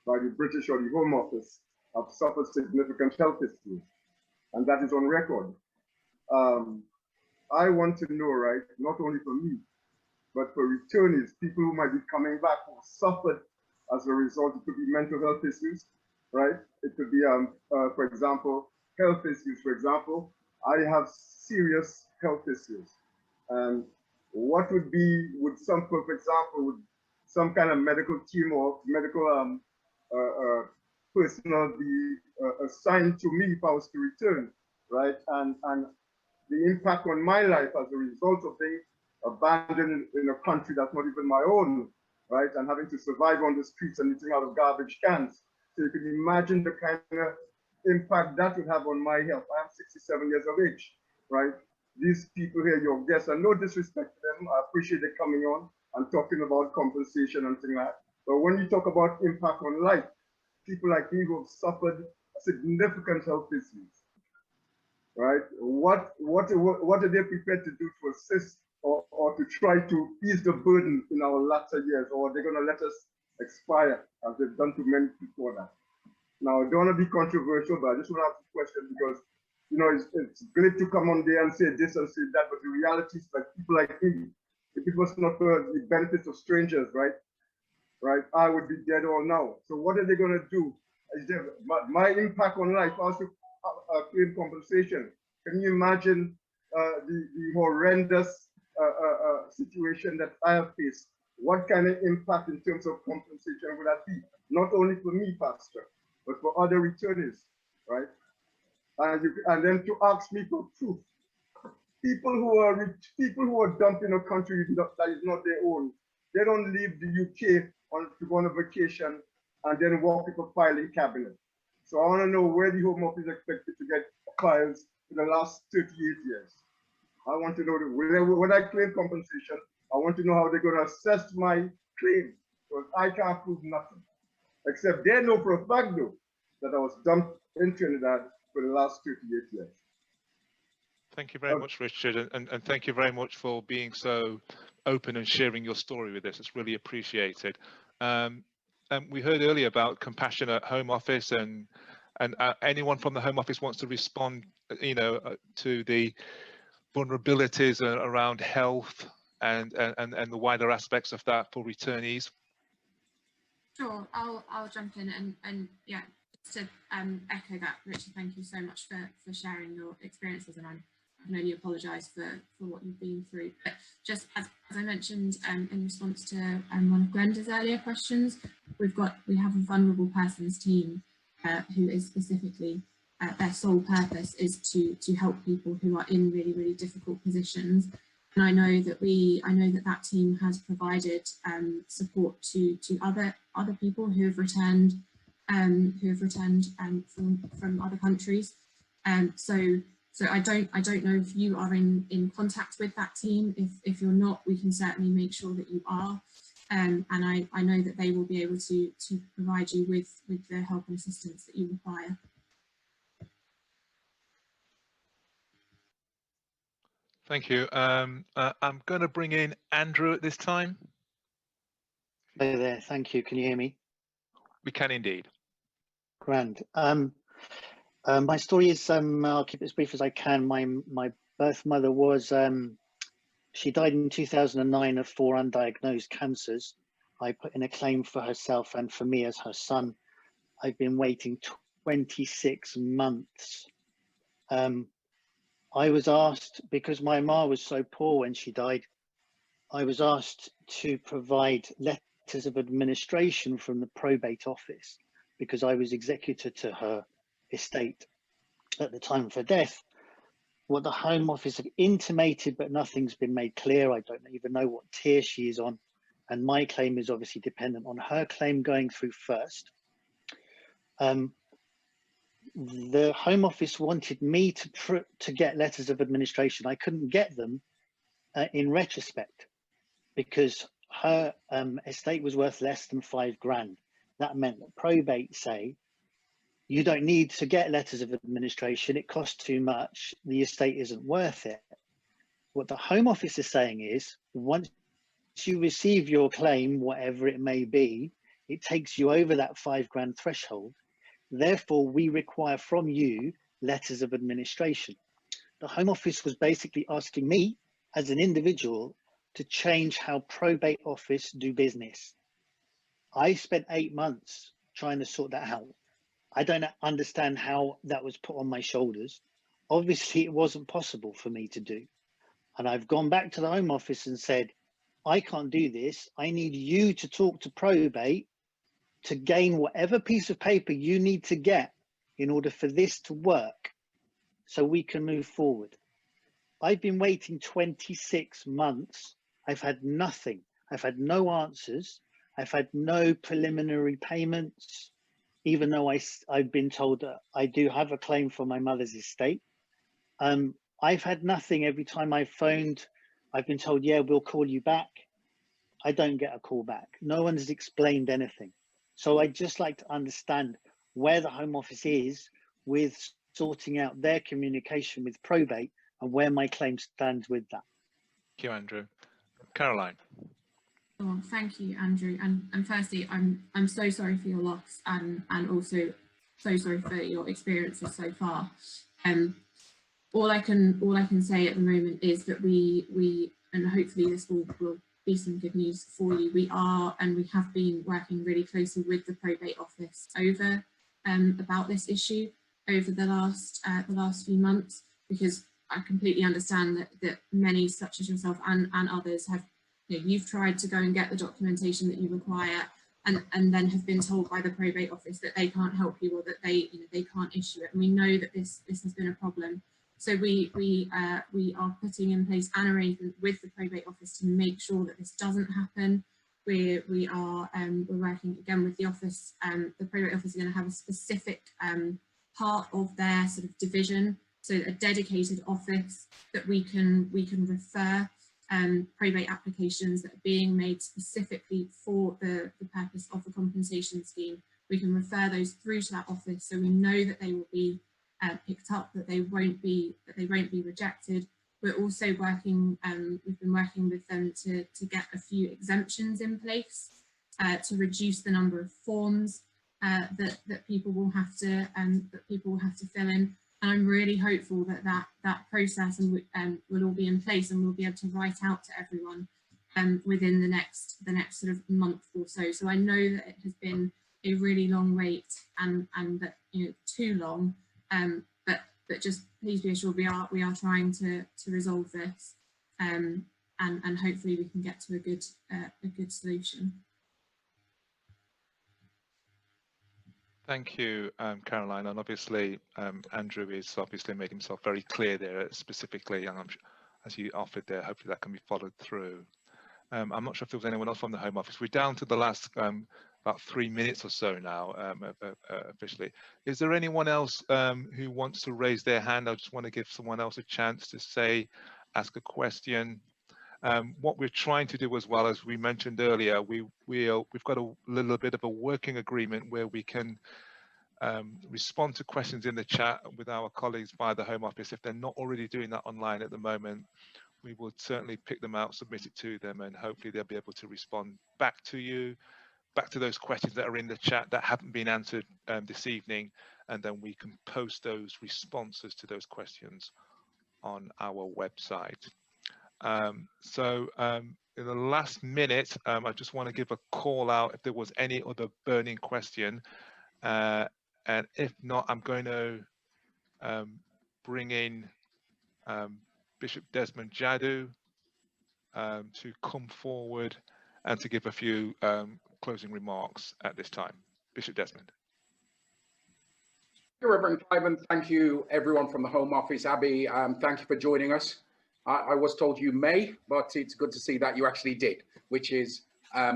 by the British or the Home Office, I've suffered significant health issues, and that is on record. I want to know, right, not only for me, but for returnees, people who might be coming back who suffered as a result. It could be mental health issues, right? It could be, for example, health issues. For example, I have serious health issues. And what would be, for example, would some kind of medical team or medical personnel be assigned to me if I was to return, right? And the impact on my life as a result of being abandoned in a country that's not even my own, right? And having to survive on the streets and eating out of garbage cans. So you can imagine the kind of impact that would have on my health. I am 67 years of age, right? These people here, your guests, and no disrespect to them, I appreciate them coming on and talking about compensation and things like that. But when you talk about impact on life, people like me who have suffered significant health issues, right? What are they prepared to do to assist or to try to ease the burden in our latter years, or are they going to let us expire as they've done to many before that? Now, I don't want to be controversial, but I just want to ask a question because, you know, it's great to come on there and say this and say that, but the reality is that people like me, if it was not for the benefits of strangers, right, I would be dead all now. So what are they going to do? Is there, my impact on life also claim compensation? Can you imagine the horrendous situation that I have faced? What kind of impact in terms of compensation would that be? Not only for me, Pastor, but for other returnees, right? And then to ask me for proof. People who are dumped in a country that is not their own, they don't leave the UK to go on a vacation and then walk with a filing cabinet. So I want to know where the Home Office is expected to get files in the last 38 years. I want to know when I claim compensation, I want to know how they're going to assess my claim, because I can't prove nothing. Except they know for a fact, though, that I was dumped in Trinidad for the last 38 years. Thank you very much, Richard, and thank you very much for being so open and sharing your story with us. It's really appreciated. We heard earlier about Compassionate Home Office, and anyone from the Home Office wants to respond, you know, to the vulnerabilities around health and the wider aspects of that for returnees. Sure, I'll jump in and yeah, just to echo that, Richard, thank you so much for sharing your experiences, and I can only apologise for what you've been through. But just as I mentioned in response to one of Glenda's earlier questions, we have a vulnerable persons team who is specifically their sole purpose is to help people who are in really, really difficult positions. And I know that that team has provided support to other people who have returned who have returned from other countries. So I don't know if you are in contact with that team. If you're not, we can certainly make sure that you are. And I know that they will be able to provide you with the help and assistance that you require. Thank you. I'm going to bring in Andrew at this time. Hello there. Thank you. Can you hear me? We can indeed. Grand. My story is, I'll keep it as brief as I can. My birth mother was, she died in 2009 of 4 undiagnosed cancers. I put in a claim for herself and for me as her son. I've been waiting 26 months. I was asked, because my ma was so poor when she died, I was asked to provide letters of administration from the probate office because I was executor to her estate at the time of her death. What the Home Office have intimated, but nothing's been made clear. I don't even know what tier she is on. And my claim is obviously dependent on her claim going through first. The Home Office wanted me to get letters of administration. I couldn't get them in retrospect because her estate was worth less than 5 grand. That meant that probate say, you don't need to get letters of administration. It costs too much. The estate isn't worth it. What the Home Office is saying is, once you receive your claim, whatever it may be, it takes you over that 5 grand threshold. Therefore, we require from you letters of administration. The Home Office was basically asking me as an individual to change how probate office do business. I spent 8 months trying to sort that out. I don't understand how that was put on my shoulders. Obviously, it wasn't possible for me to do. And I've gone back to the Home Office and said, I can't do this. I need you to talk to probate to gain whatever piece of paper you need to get in order for this to work so we can move forward. I've been waiting 26 months. I've had nothing. I've had no answers. I've had no preliminary payments, even though I've been told that I do have a claim for my mother's estate. I've had nothing. Every time I've phoned, I've been told, yeah, we'll call you back. I don't get a call back. No one has explained anything. So I'd just like to understand where the Home Office is with sorting out their communication with probate and where my claim stands with that. Thank you, Andrew. Caroline. Oh, thank you, Andrew. And firstly, I'm so sorry for your loss, and also so sorry for your experiences so far. All I can say at the moment is that we and hopefully this will be some good news for you. We are and we have been working really closely with the probate office over about this issue over the last few months, because I completely understand that many, such as yourself and others, have you've tried to go and get the documentation that you require, and then have been told by the probate office that they can't help you or that they can't issue it. And we know that this has been a problem. So we are putting in place an arrangement with the probate office to make sure that this doesn't happen. We're working again with the office. The probate office is going to have a specific part of their sort of division, so a dedicated office that we can refer probate applications that are being made specifically for the purpose of the compensation scheme. We can refer those through to that office, so we know that they will be picked up, that they won't be rejected. We're also working, we've been working with them to get a few exemptions in place to reduce the number of forms that people will have to fill in. And I'm really hopeful that process will all be in place, and we'll be able to write out to everyone within the next sort of month or so. So I know that it has been a really long wait, and that too long. But just please be assured we are trying to resolve this, and hopefully we can get to a good solution. Thank you, Caroline. And obviously, Andrew is obviously made himself very clear there specifically, and as you offered there, hopefully that can be followed through. I'm not sure if there was anyone else from the Home Office. We're down to the last about 3 minutes or so now, officially. Is there anyone else who wants to raise their hand? I just want to give someone else a chance to say, ask a question. What we're trying to do, as well as we mentioned earlier, we've got a little bit of a working agreement where we can respond to questions in the chat with our colleagues via the Home Office. If they're not already doing that online at the moment, we will certainly pick them out, submit it to them, and hopefully they'll be able to respond back to you, back to those questions that are in the chat that haven't been answered this evening, and then we can post those responses to those questions on our website. In the last minute, I just want to give a call out if there was any other burning question, and if not, I'm going to bring in Bishop Desmond Jadu to come forward and to give a few closing remarks at this time. Bishop Desmond. Thank you, Reverend Clive, and thank you everyone from the Home Office. Abby, thank you for joining us. I was told you may, but it's good to see that you actually did, which is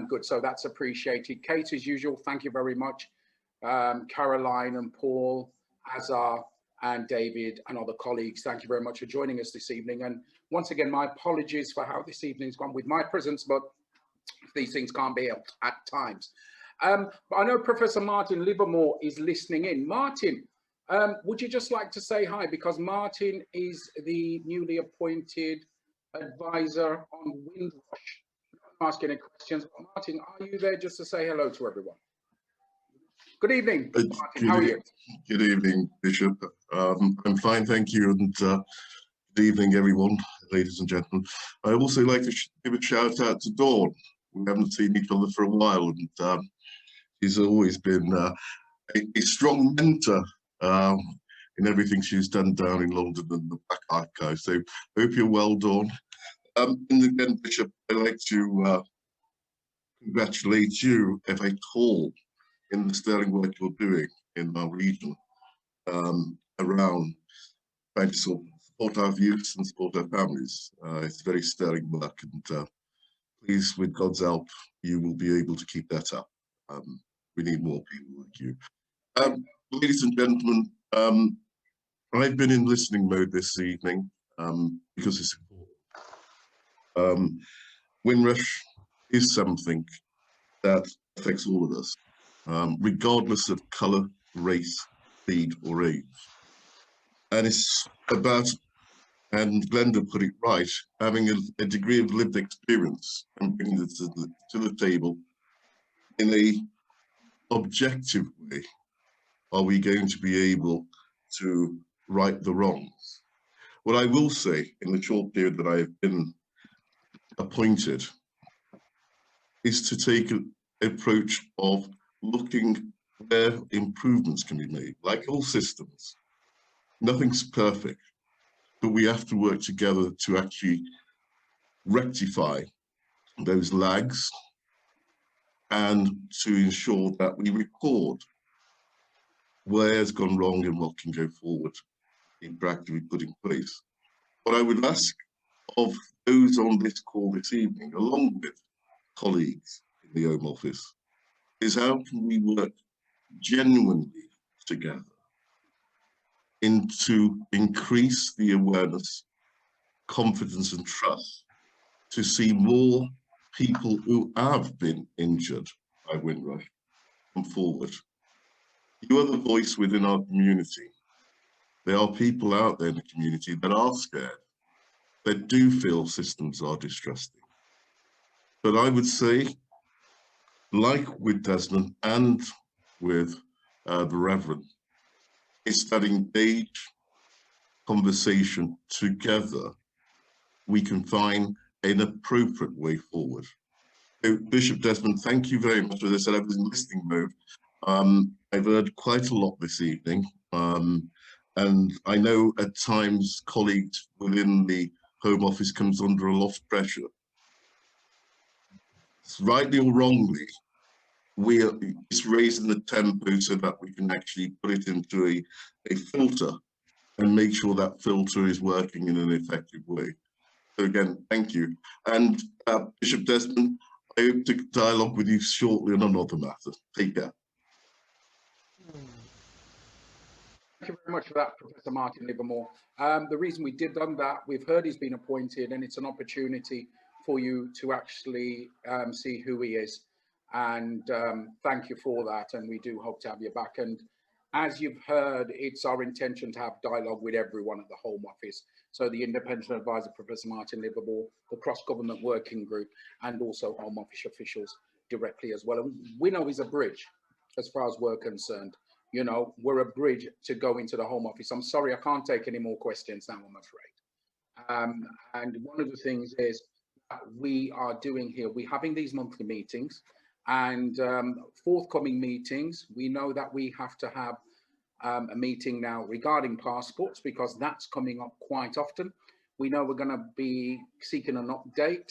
good. So that's appreciated. Kate, as usual, thank you very much. Caroline and Paul, Azar and David and other colleagues, thank you very much for joining us this evening. And once again, my apologies for how this evening's gone with my presence, but these things can't be helped at times. But I know Professor Martin Livermore is listening in. Martin, would you just like to say hi? Because Martin is the newly appointed advisor on Windrush. I'm not asking any questions, but Martin, are you there just to say hello to everyone? Good evening, Martin. How are you? Good evening, Bishop. I'm fine, thank you, and good evening, everyone, ladies and gentlemen. I also like to give a shout out to Dawn. We haven't seen each other for a while, and she's always been a strong mentor in everything she's done down in London and the Black Archive. So hope you're well, Dawn. And again, Bishop, I'd like to congratulate you if I call in the sterling work you're doing in our region around trying to support our youth and support our families. It's very sterling work, and please, with God's help, you will be able to keep that up. We need more people like you. Ladies and gentlemen, I've been in listening mode this evening because it's important. Windrush is something that affects all of us, regardless of colour, race, creed or age. And it's about, and Glenda put it right, having a degree of lived experience and bringing it to the table in a objective way. Are we going to be able to right the wrongs? What I will say in the short period that I have been appointed is to take an approach of looking where improvements can be made. Like all systems, nothing's perfect, but we have to work together to actually rectify those lags and to ensure that we record where has gone wrong and what can go forward in practically put in place. What I would ask of those on this call this evening, along with colleagues in the Home Office, is how can we work genuinely together to increase the awareness, confidence and trust to see more people who have been injured by Windrush come forward. You are the voice within our community. There are people out there in the community that are scared, that do feel systems are distrusting. But I would say, like with Desmond and with the Reverend, it's that engaged conversation together we can find an appropriate way forward. So, Bishop Desmond, thank you very much for this. I was in listening mode. I've heard quite a lot this evening, and I know at times colleagues within the Home Office comes under a lot of pressure. Rightly or wrongly, it's raising the tempo so that we can actually put it into a filter and make sure that filter is working in an effective way. So again, thank you. And Bishop Desmond, I hope to dialogue with you shortly on another matter. Take care. Thank you very much for that, Professor Martin Livermore. The reason we did done that, we've heard he's been appointed, and it's an opportunity for you to actually see who he is. And thank you for that, and we do hope to have you back. And as you've heard, it's our intention to have dialogue with everyone at the Home Office. So the Independent Advisor, Professor Martin Livermore, the Cross-Government Working Group, and also Home Office officials directly as well. And WNO is a bridge as far as we're concerned. You know, we're a bridge to go into the Home Office. I'm sorry, I can't take any more questions now, I'm afraid. And one of the things is that we are doing here, we're having these monthly meetings, and forthcoming meetings, we know that we have to have a meeting now regarding passports, because that's coming up quite often. We know we're going to be seeking an update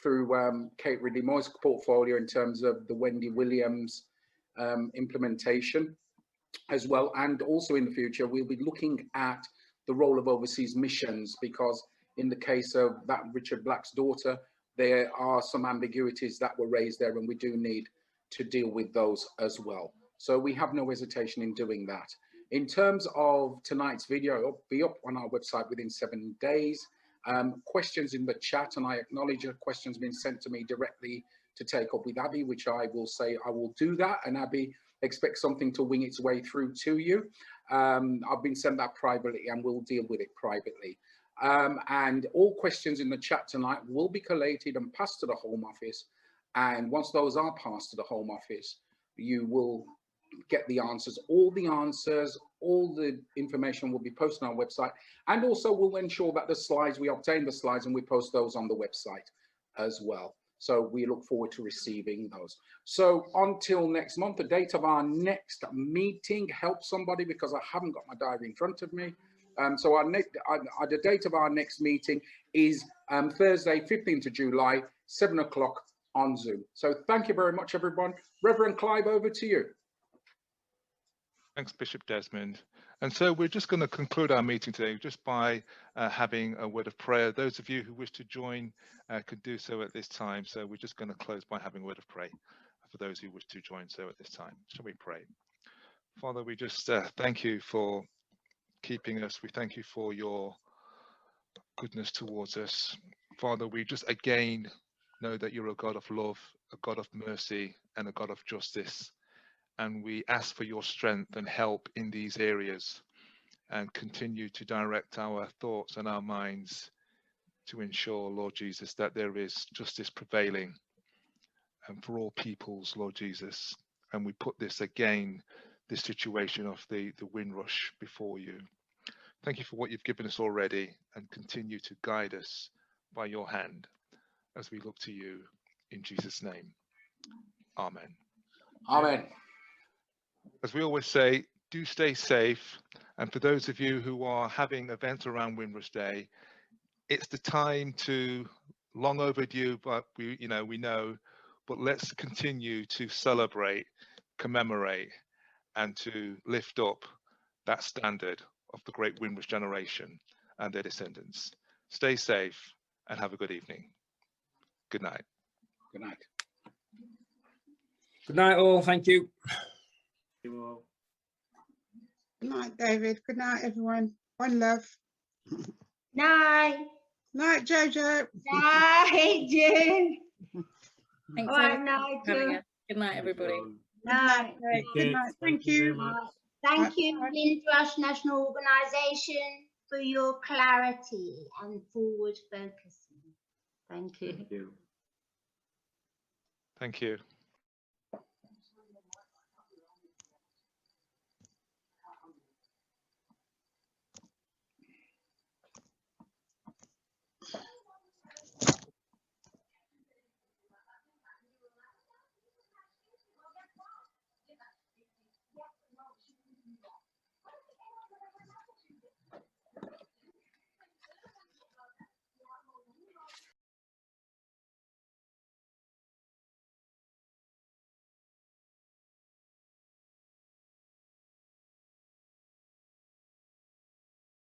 through Kate Ridley-Moy's portfolio in terms of the Wendy Williams implementation as well. And also in the future, we'll be looking at the role of overseas missions, because in the case of that Richard Black's daughter, there are some ambiguities that were raised there, and we do need to deal with those as well. So we have no hesitation in doing that. In terms of tonight's video, it'll be up on our website within 7 days. Questions in the chat, and I acknowledge a question's been sent to me directly to take up with Abby, which I will say I will do that, and Abby, expect something to wing its way through to you. I've been sent that privately, and we'll deal with it privately. And all questions in the chat tonight will be collated and passed to the Home Office, and once those are passed to the Home Office, you will get the answers. All the information will be posted on our website, and also we'll ensure that the slides, we obtain the slides and we post those on the website as well. So we look forward to receiving those. So until next month, the date of our next meeting, help somebody, because I haven't got my diary in front of me. So the date of our next meeting is Thursday, 15th of July, 7 o'clock on Zoom. So thank you very much, everyone. Reverend Clive, over to you. Thanks, Bishop Desmond. And so we're just going to conclude our meeting today just by having a word of prayer. Those of you who wish to join could do so at this time. So we're just going to close by having a word of prayer for those who wish to join so at this time. Shall we pray? Father, we just thank you for keeping us. We thank you for your goodness towards us. Father, we just again know that you're a God of love, a God of mercy, and a God of justice. And we ask for your strength and help in these areas, and continue to direct our thoughts and our minds to ensure, Lord Jesus, that there is justice prevailing and for all peoples, Lord Jesus. And we put this again, this situation of the Windrush before you. Thank you for what you've given us already, and continue to guide us by your hand as we look to you in Jesus' name. Amen. Amen. As we always say, do stay safe. And for those of you who are having events around Windrush Day, it's the time to, long overdue, but we know, but let's continue to celebrate, commemorate, and to lift up that standard of the great Windrush generation and their descendants. Stay safe and have a good evening. Good night. Good night. Good night, all. Thank you. Good night, David. Good night, everyone. One love. Night. Night, Jojo. Night, June. Thanks All right, night, for having June. us. Good night, everybody. Night. Good night. Thank you. Thank you, Windrush National Organisation, for your clarity and forward focusing. Thank you. Thank you.